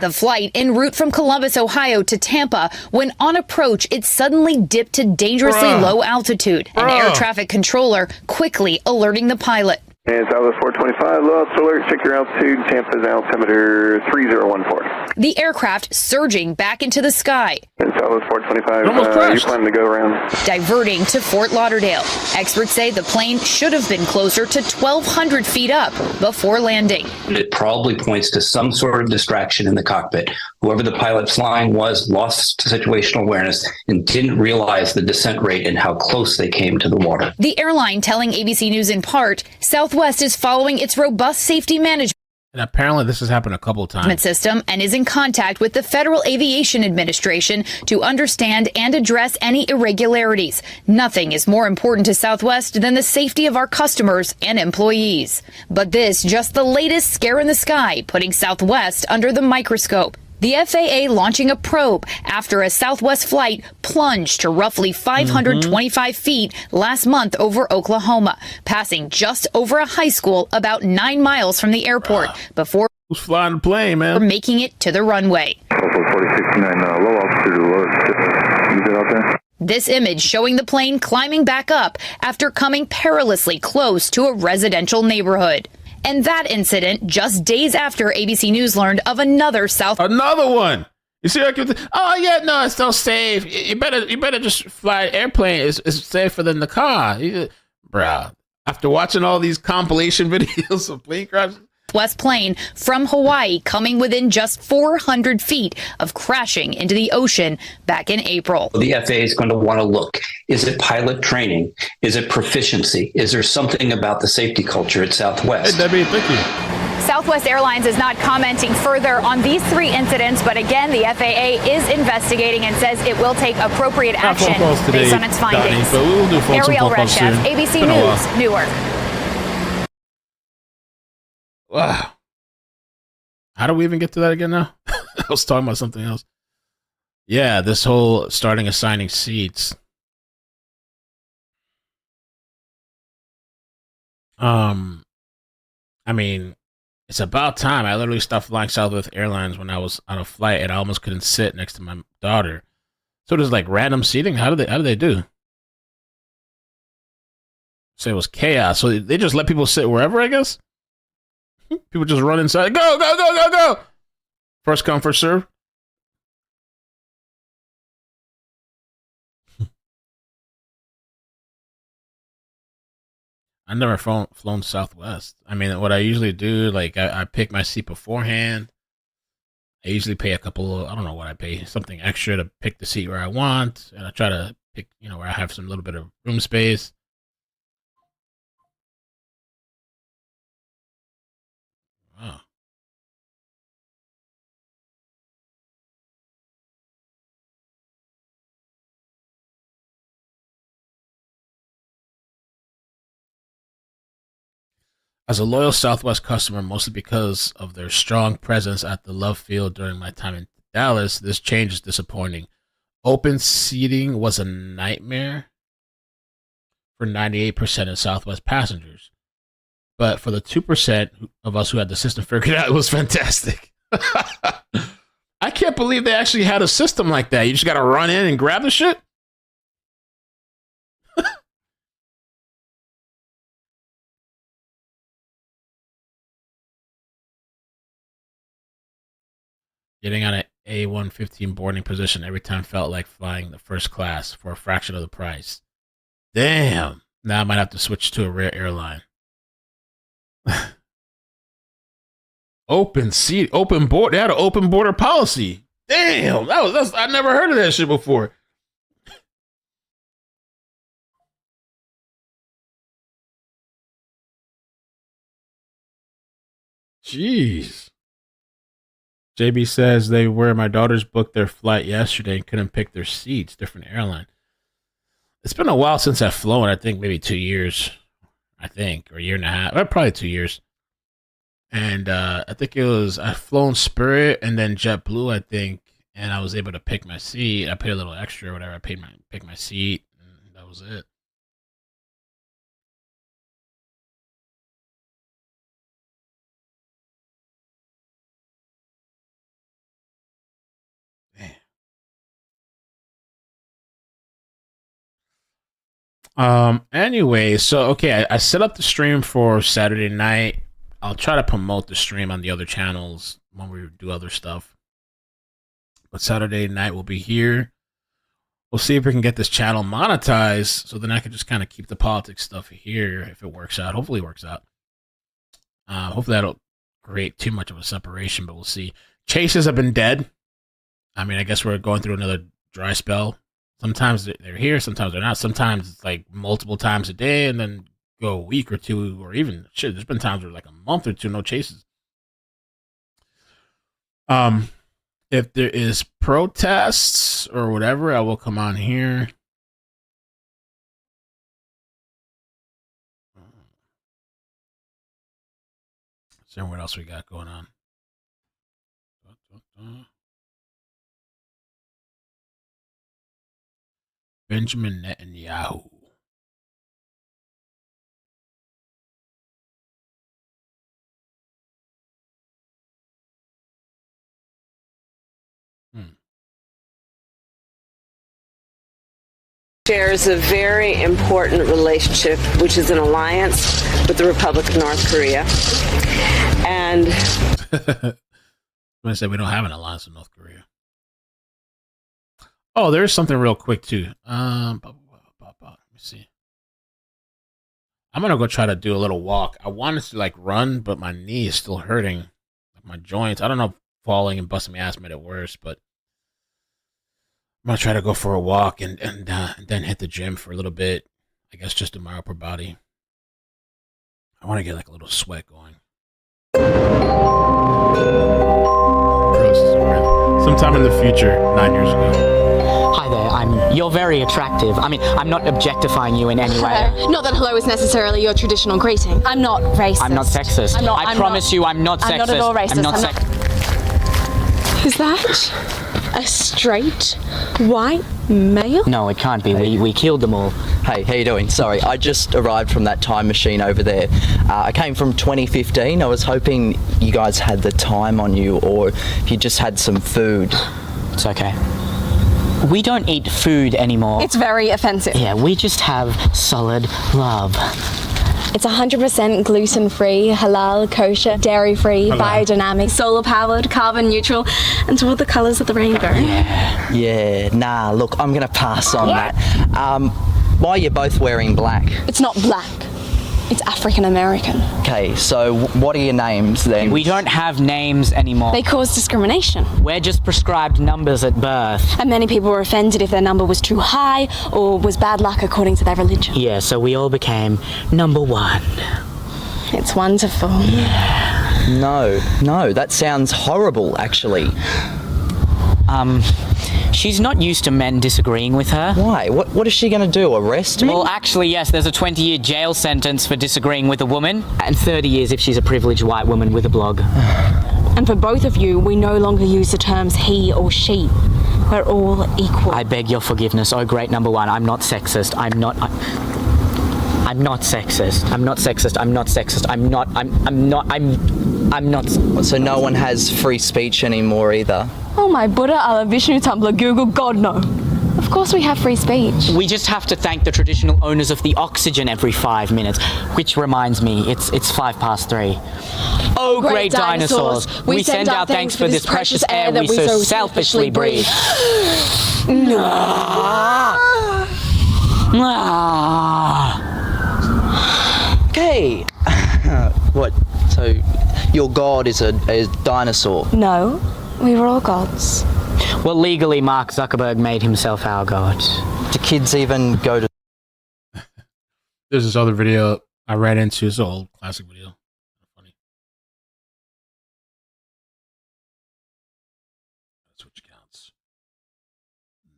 The flight en route from Columbus, Ohio to Tampa, when on approach, it suddenly dipped to dangerously low altitude. An air traffic controller quickly alerting the pilot. And Southwest 425, low altitude alert, check your altitude, Tampa's altimeter 3014. The aircraft surging back into the sky. And Southwest 425, you're planning to go around. Diverting to Fort Lauderdale. Experts say the plane should have been closer to 1,200 feet up before landing. It probably points to some sort of distraction in the cockpit. Whoever the pilot flying was lost situational awareness and didn't realize the descent rate and how close they came to the water. The airline telling ABC News in part, Southwest is following its robust safety management And apparently this has happened a couple of times. System and is in contact with the Federal Aviation Administration to understand and address any irregularities. Nothing is more important to Southwest than the safety of our customers and employees. But this just the latest scare in the sky, putting Southwest under the microscope. The FAA launching a probe after a Southwest flight plunged to roughly 525 feet last month over Oklahoma, passing just over a high school about 9 miles from the airport before who's flying the plane, man? Making it to the runway. 4069, low altitude alert. You good out there? This image showing the plane climbing back up after coming perilously close to a residential neighborhood. And that incident just days after ABC News learned of another Another one. You see, oh yeah, no, it's still safe. You better just fly an airplane. It's safer than the car, bruh. After watching all these compilation videos of plane crashes. West plane from Hawaii coming within just 400 feet of crashing into the ocean back in April. The FAA is going to want to look. Is it pilot training? Is it proficiency? Is there something about the safety culture at Southwest? Hey, Debbie, thank you. Southwest Airlines is not commenting further on these 3 incidents, but again, the FAA is investigating and says it will take appropriate action based on its findings. Donnie, but we'll do Ariel Reshev, ABC News, Newark. Wow. How do we even get to that again now? I was talking about something else. Yeah, this whole starting assigning seats. I mean, it's about time. I literally stopped flying Southwest Airlines when I was on a flight and I almost couldn't sit next to my daughter. So there's like random seating. How do they do? So it was chaos. So they just let people sit wherever, I guess. People just run inside. Go, go, go, go, go. First come, first serve. I've never flown Southwest. I mean, what I usually do, like, I pick my seat beforehand. I usually pay a couple of, I don't know what I pay, something extra to pick the seat where I want. And I try to pick, where I have some little bit of room space. Wow. As a loyal Southwest customer, mostly because of their strong presence at the Love Field during my time in Dallas, this change is disappointing. Open seating was a nightmare for 98% of Southwest passengers. But for the 2% of us who had the system figured out, it was fantastic. I can't believe they actually had a system like that. You just got to run in and grab the shit. Getting on an A115 boarding position every time felt like flying the first class for a fraction of the price. Damn. Now I might have to switch to a rare airline. Open board. They had an open border policy. Damn, that's I never heard of that shit before. Jeez. JB says my daughters booked their flight yesterday and couldn't pick their seats. Different airline. It's been a while since I've flown. I think maybe 2 years. Or a year and a half. Probably 2 years. And I think I've flown Spirit and then JetBlue, I think. And I was able to pick my seat. I paid a little extra or whatever. I picked my seat. And that was it. Anyway, so okay, I set up the stream for Saturday night. I'll try to promote the stream on the other channels when we do other stuff. But Saturday night we'll be here. We'll see if we can get this channel monetized, so then I can just kind of keep the politics stuff here if it works out. Hopefully it works out. Hopefully I don't create too much of a separation, but we'll see. Chases have been dead. I mean, I guess we're going through another dry spell. Sometimes they're here, sometimes they're not. Sometimes it's like multiple times a day and then go a week or two, or even shit. There's been times where like a month or two, no chases. If there is protests or whatever, I will come on here. So what else we got going on? Benjamin Netanyahu. Shares a very important relationship, which is an alliance with the Republic of North Korea. And I said we don't have an alliance with North Korea. Oh, there's something real quick too. Let me see. I'm gonna go try to do a little walk. I wanted to like run, but my knee is still hurting. My joints. I don't know if falling and busting my ass made it worse, but I'm gonna try to go for a walk and then hit the gym for a little bit. I guess just to my upper body. I want to get like a little sweat going. Sometime in the future, 9 years ago. Hi there, you're very attractive. I mean, I'm not objectifying you in any way. Not that hello is necessarily your traditional greeting. I'm not racist. I'm not sexist. I promise you I'm not sexist. I'm not at all racist. I'm not sexist. Is that a straight white male? No, it can't be. We killed them all. Hey, how you doing? Sorry, I just arrived from that time machine over there. I came from 2015. I was hoping you guys had the time on you, or if you just had some food. It's okay. We don't eat food anymore. It's very offensive. Yeah, we just have solid love. It's 100% gluten-free, halal, kosher, dairy-free, biodynamic, solar-powered, carbon-neutral, and to all the colours of the rainbow. Yeah, nah, look, I'm going to pass on that. Why are you both wearing black? It's not black. It's African-American. Okay, so what are your names then? We don't have names anymore. They cause discrimination. We're just prescribed numbers at birth. And many people were offended if their number was too high or was bad luck according to their religion. Yeah, so we all became number one. It's wonderful. No, that sounds horrible, actually. She's not used to men disagreeing with her. Why? What is she going to do, arrest me? Well, actually, yes, there's a 20-year jail sentence for disagreeing with a woman, and 30 years if she's a privileged white woman with a blog. And for both of you, we no longer use the terms he or she. We're all equal. I beg your forgiveness. Oh, great, number one, I'm not sexist. I'm not sexist. I'm not sexist. I'm not sexist. I'm not. So no one has free speech anymore either? Oh my Buddha, Allah, Vishnu, Tumblr, Google, God no. Of course we have free speech. We just have to thank the traditional owners of the oxygen every 5 minutes. Which reminds me, it's 3:05. Oh, great dinosaurs. We send our thanks for this precious air we so selfishly breathe. Okay. What? So your god is a dinosaur? No, we were all gods. Well, legally, Mark Zuckerberg made himself our god. Do kids even go to... There's this other video I ran into. It's an old classic video. Funny. Switch counts.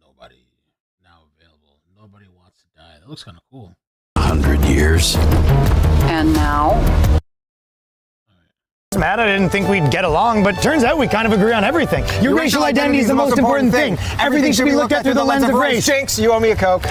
Nobody now available. Nobody wants to die. That looks kind of cool. 100 years. And now? Matt, I didn't think we'd get along, but turns out we kind of agree on everything. Your racial identity is the most important thing. Everything should be looked at through the lens of race. Jinx, you owe me a Coke.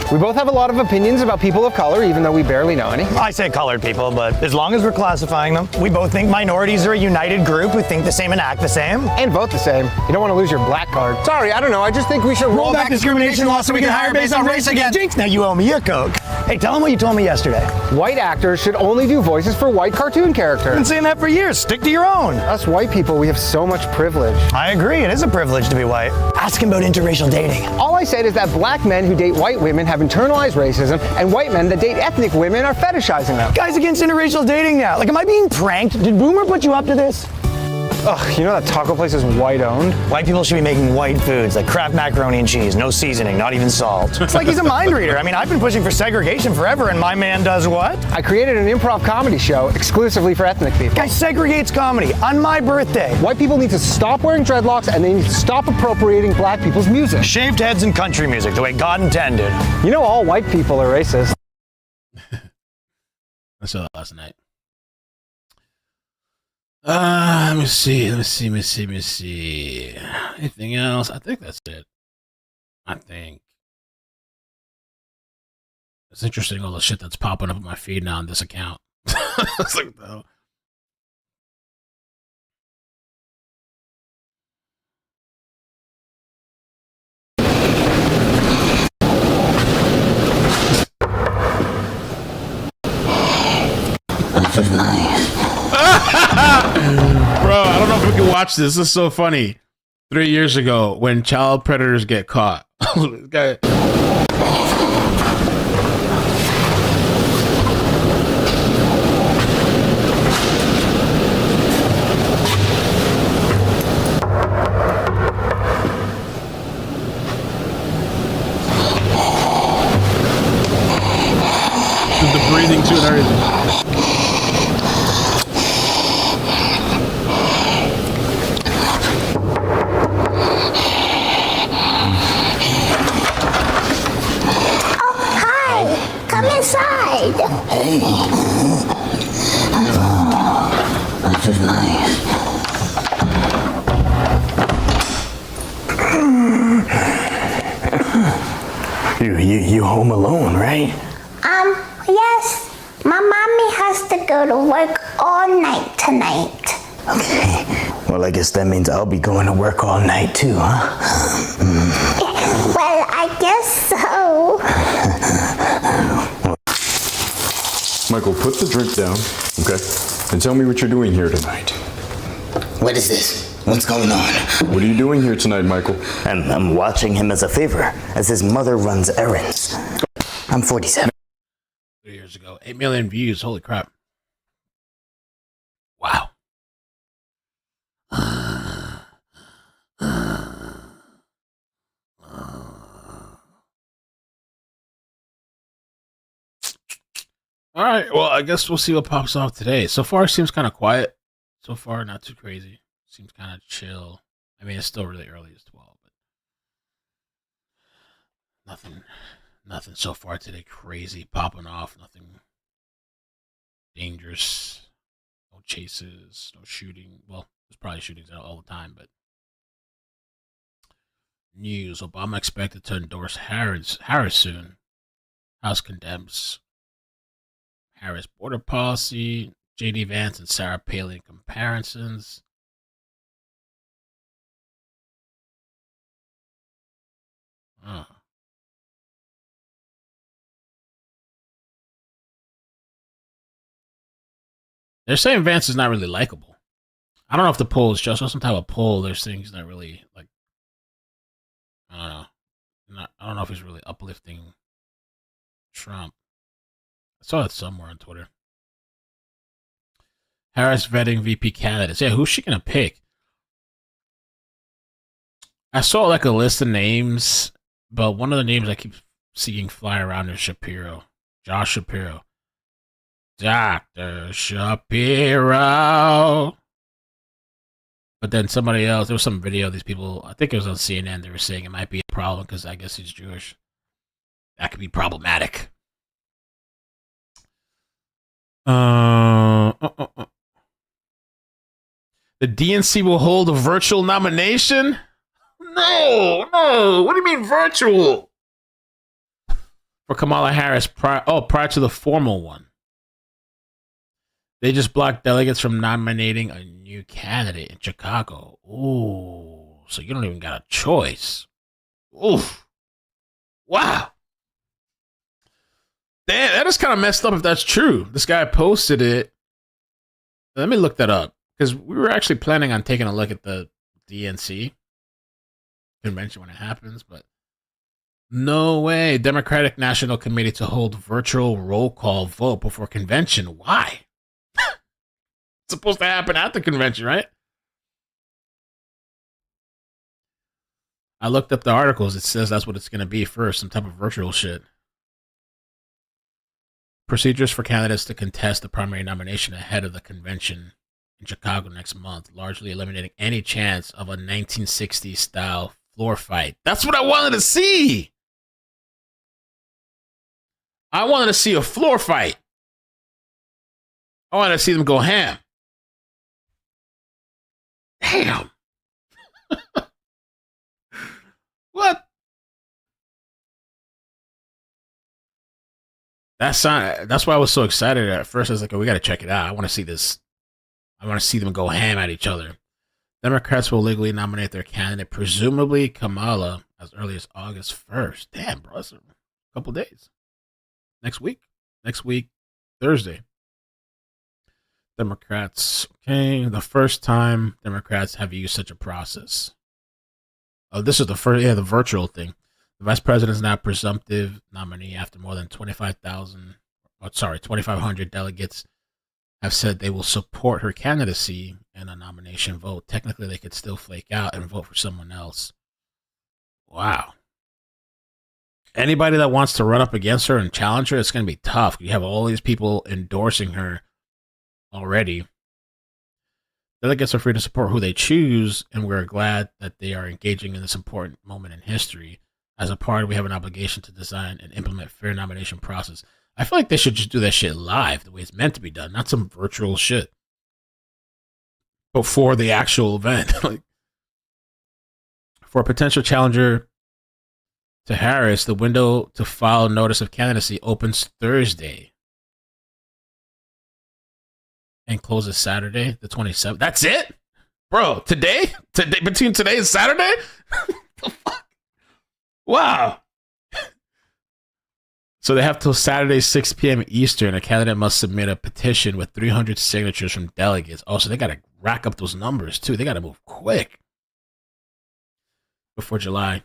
We both have a lot of opinions about people of color, even though we barely know any. I say colored people, but as long as we're classifying them, we both think minorities are a united group who think the same and act the same. And vote the same. You don't want to lose your black card. Sorry, I don't know. I just think we should roll back discrimination laws so we can hire based on race again. Jinx, now you owe me a Coke. Hey, tell them what you told me yesterday. White actors should only do voices for white cartoon characters. I've been saying that for years. Stick to your own. Us white people, we have so much privilege. I agree. It is a privilege to be white. Ask him about interracial dating. All I said is that black men who date white women have internalized racism, and white men that date ethnic women are fetishizing them. Guys against interracial dating now. Like, am I being pranked? Did Boomer put you up to this? Ugh, you know that taco place is white owned? White people should be making white foods like Kraft macaroni and cheese, no seasoning, not even salt. It's like he's a mind reader. I mean, I've been pushing for segregation forever, and my man does what? I created an improv comedy show exclusively for ethnic people. Guy segregates comedy on my birthday. White people need to stop wearing dreadlocks, and they need to stop appropriating black people's music. Shaved heads and country music, the way God intended. You know all white people are racist. I saw that last night. Let me see. Anything else? I think that's it. I think. It's interesting all the shit that's popping up on my feed now on this account. It's like, no. This is nice. Bro, I don't know if we can watch this. This is so funny. 3 years ago, when child predators get caught. This guy. The breathing too and everything. Hey. This is nice. You home alone, right? Yes. My mommy has to go to work all night tonight. Okay. Well, I guess that means I'll be going to work all night too, huh? Well, I guess so. Michael, put the drink down, okay? And tell me what you're doing here tonight. What is this? What's going on? What are you doing here tonight, Michael? I'm watching him as a favor, as his mother runs errands. I'm 47. 3 years ago. 8 million views. Holy crap. Wow. All right. Well, I guess we'll see what pops off today. So far, it seems kind of quiet. So far, not too crazy. Seems kind of chill. I mean, it's still really early. It's 12, but nothing so far today crazy popping off. Nothing dangerous. No chases. No shooting. Well, there's probably shootings all the time, but news: Obama expected to endorse Harris soon. House condemns Harris border policy, J.D. Vance and Sarah Palin comparisons. They're saying Vance is not really likable. I don't know if the poll is just some type of poll. They're saying he's not really, like, I don't know. I don't know if he's really uplifting Trump. I saw it somewhere on Twitter. Harris vetting VP candidates. Yeah, who's she gonna pick? I saw like a list of names, but one of the names I keep seeing fly around is Shapiro. Josh Shapiro. Dr. Shapiro. But then somebody else, there was some video of these people, I think it was on CNN, they were saying it might be a problem because I guess he's Jewish. That could be problematic. The DNC will hold a virtual nomination? No. What do you mean virtual? For Kamala Harris prior to the formal one. They just blocked delegates from nominating a new candidate in Chicago. Ooh, so you don't even got a choice. Oof. Wow. Damn, that is kind of messed up if that's true. This guy posted it. Let me look that up. Because we were actually planning on taking a look at the DNC convention when it happens, but no way. Democratic National Committee to hold virtual roll call vote before convention. Why? It's supposed to happen at the convention, right? I looked up the articles. It says that's what it's going to be first, some type of virtual shit. Procedures for candidates to contest the primary nomination ahead of the convention in Chicago next month, largely eliminating any chance of a 1960s style floor fight. That's what I wanted to see. I wanted to see a floor fight. I wanted to see them go ham. Damn. What? That's why I was so excited at first. I was like, oh, we got to check it out. I want to see this. I want to see them go ham at each other. Democrats will legally nominate their candidate, presumably Kamala, as early as August 1st. Damn, bro. That's a couple days. Next week, Thursday. Democrats, okay, the first time Democrats have used such a process. Oh, this is the first, the virtual thing. The vice president is now a presumptive nominee after more than 2,500 delegates have said they will support her candidacy in a nomination vote. Technically, they could still flake out and vote for someone else. Wow. Anybody that wants to run up against her and challenge her, it's going to be tough. You have all these people endorsing her already. Delegates are free to support who they choose, and we're glad that they are engaging in this important moment in history. As a party, we have an obligation to design and implement fair nomination process. I feel like they should just do that shit live, the way it's meant to be done, not some virtual shit before the actual event. Like, for a potential challenger to Harris, the window to file notice of candidacy opens Thursday and closes Saturday, the 27th. That's it? Bro, today? Between today and Saturday? The fuck? Wow. So they have till Saturday, 6 p.m. Eastern. A candidate must submit a petition with 300 signatures from delegates. Oh, so they got to rack up those numbers, too. They got to move quick. Before 30th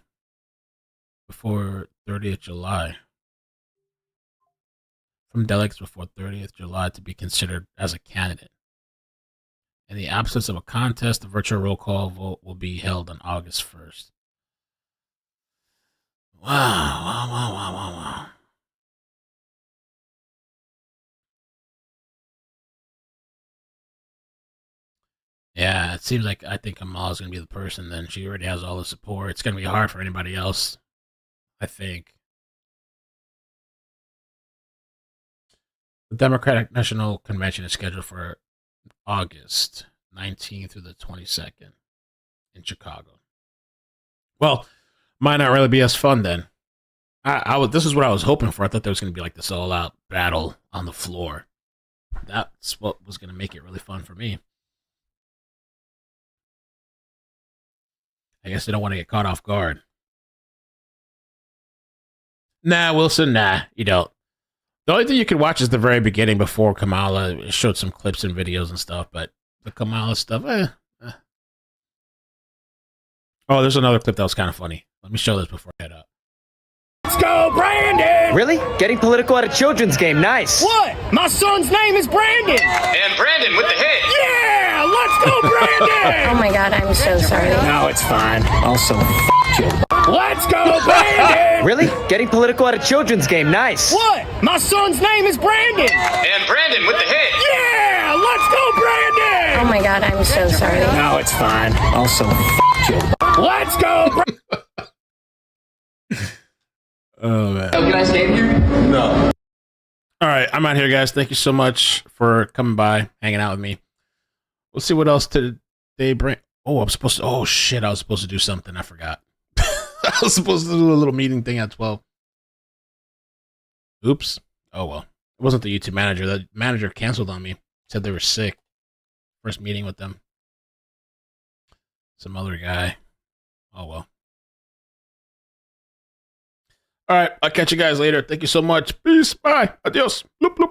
July. From delegates before 30th July to be considered as a candidate. In the absence of a contest, the virtual roll call vote will be held on August 1st. Wow. Yeah, it seems like I think Kamala's going to be the person then. She already has all the support. It's going to be hard for anybody else, I think. The Democratic National Convention is scheduled for August 19th through the 22nd in Chicago. Well, might not really be as fun then. This is what I was hoping for. I thought there was going to be like this all-out battle on the floor. That's what was going to make it really fun for me. I guess they don't want to get caught off guard. Nah, Wilson, nah, you don't. The only thing you can watch is the very beginning before Kamala. It showed some clips and videos and stuff, but the Kamala stuff, Oh, there's another clip that was kind of funny. Let me show this before I head up. go, Brandon! Really? Getting political at a children's game, nice. What? My son's name is Brandon! And Brandon with the hit! Yeah! Let's go, Brandon! Oh my god, I'm so sorry. No, it's fine. Also, you. Let's go, Brandon! Really? Getting political at a children's game, nice. What? My son's name is Brandon! And Brandon with the hit! Yeah! Let's go, Brandon! Oh my god, I'm so sorry. No, it's fine. Also, you. Let's go, Oh, man. Can I stay here? No. All right, I'm out here, guys. Thank you so much for coming by, hanging out with me. We'll see what else they bring. Oh, oh, shit. I was supposed to do something. I forgot. I was supposed to do a little meeting thing at 12. Oops. Oh, well. It wasn't the YouTube manager. The manager canceled on me. Said they were sick. First meeting with them. Some other guy. Oh, well. All right. I'll catch you guys later. Thank you so much. Peace. Bye. Adios. Bloop, bloop, bloop.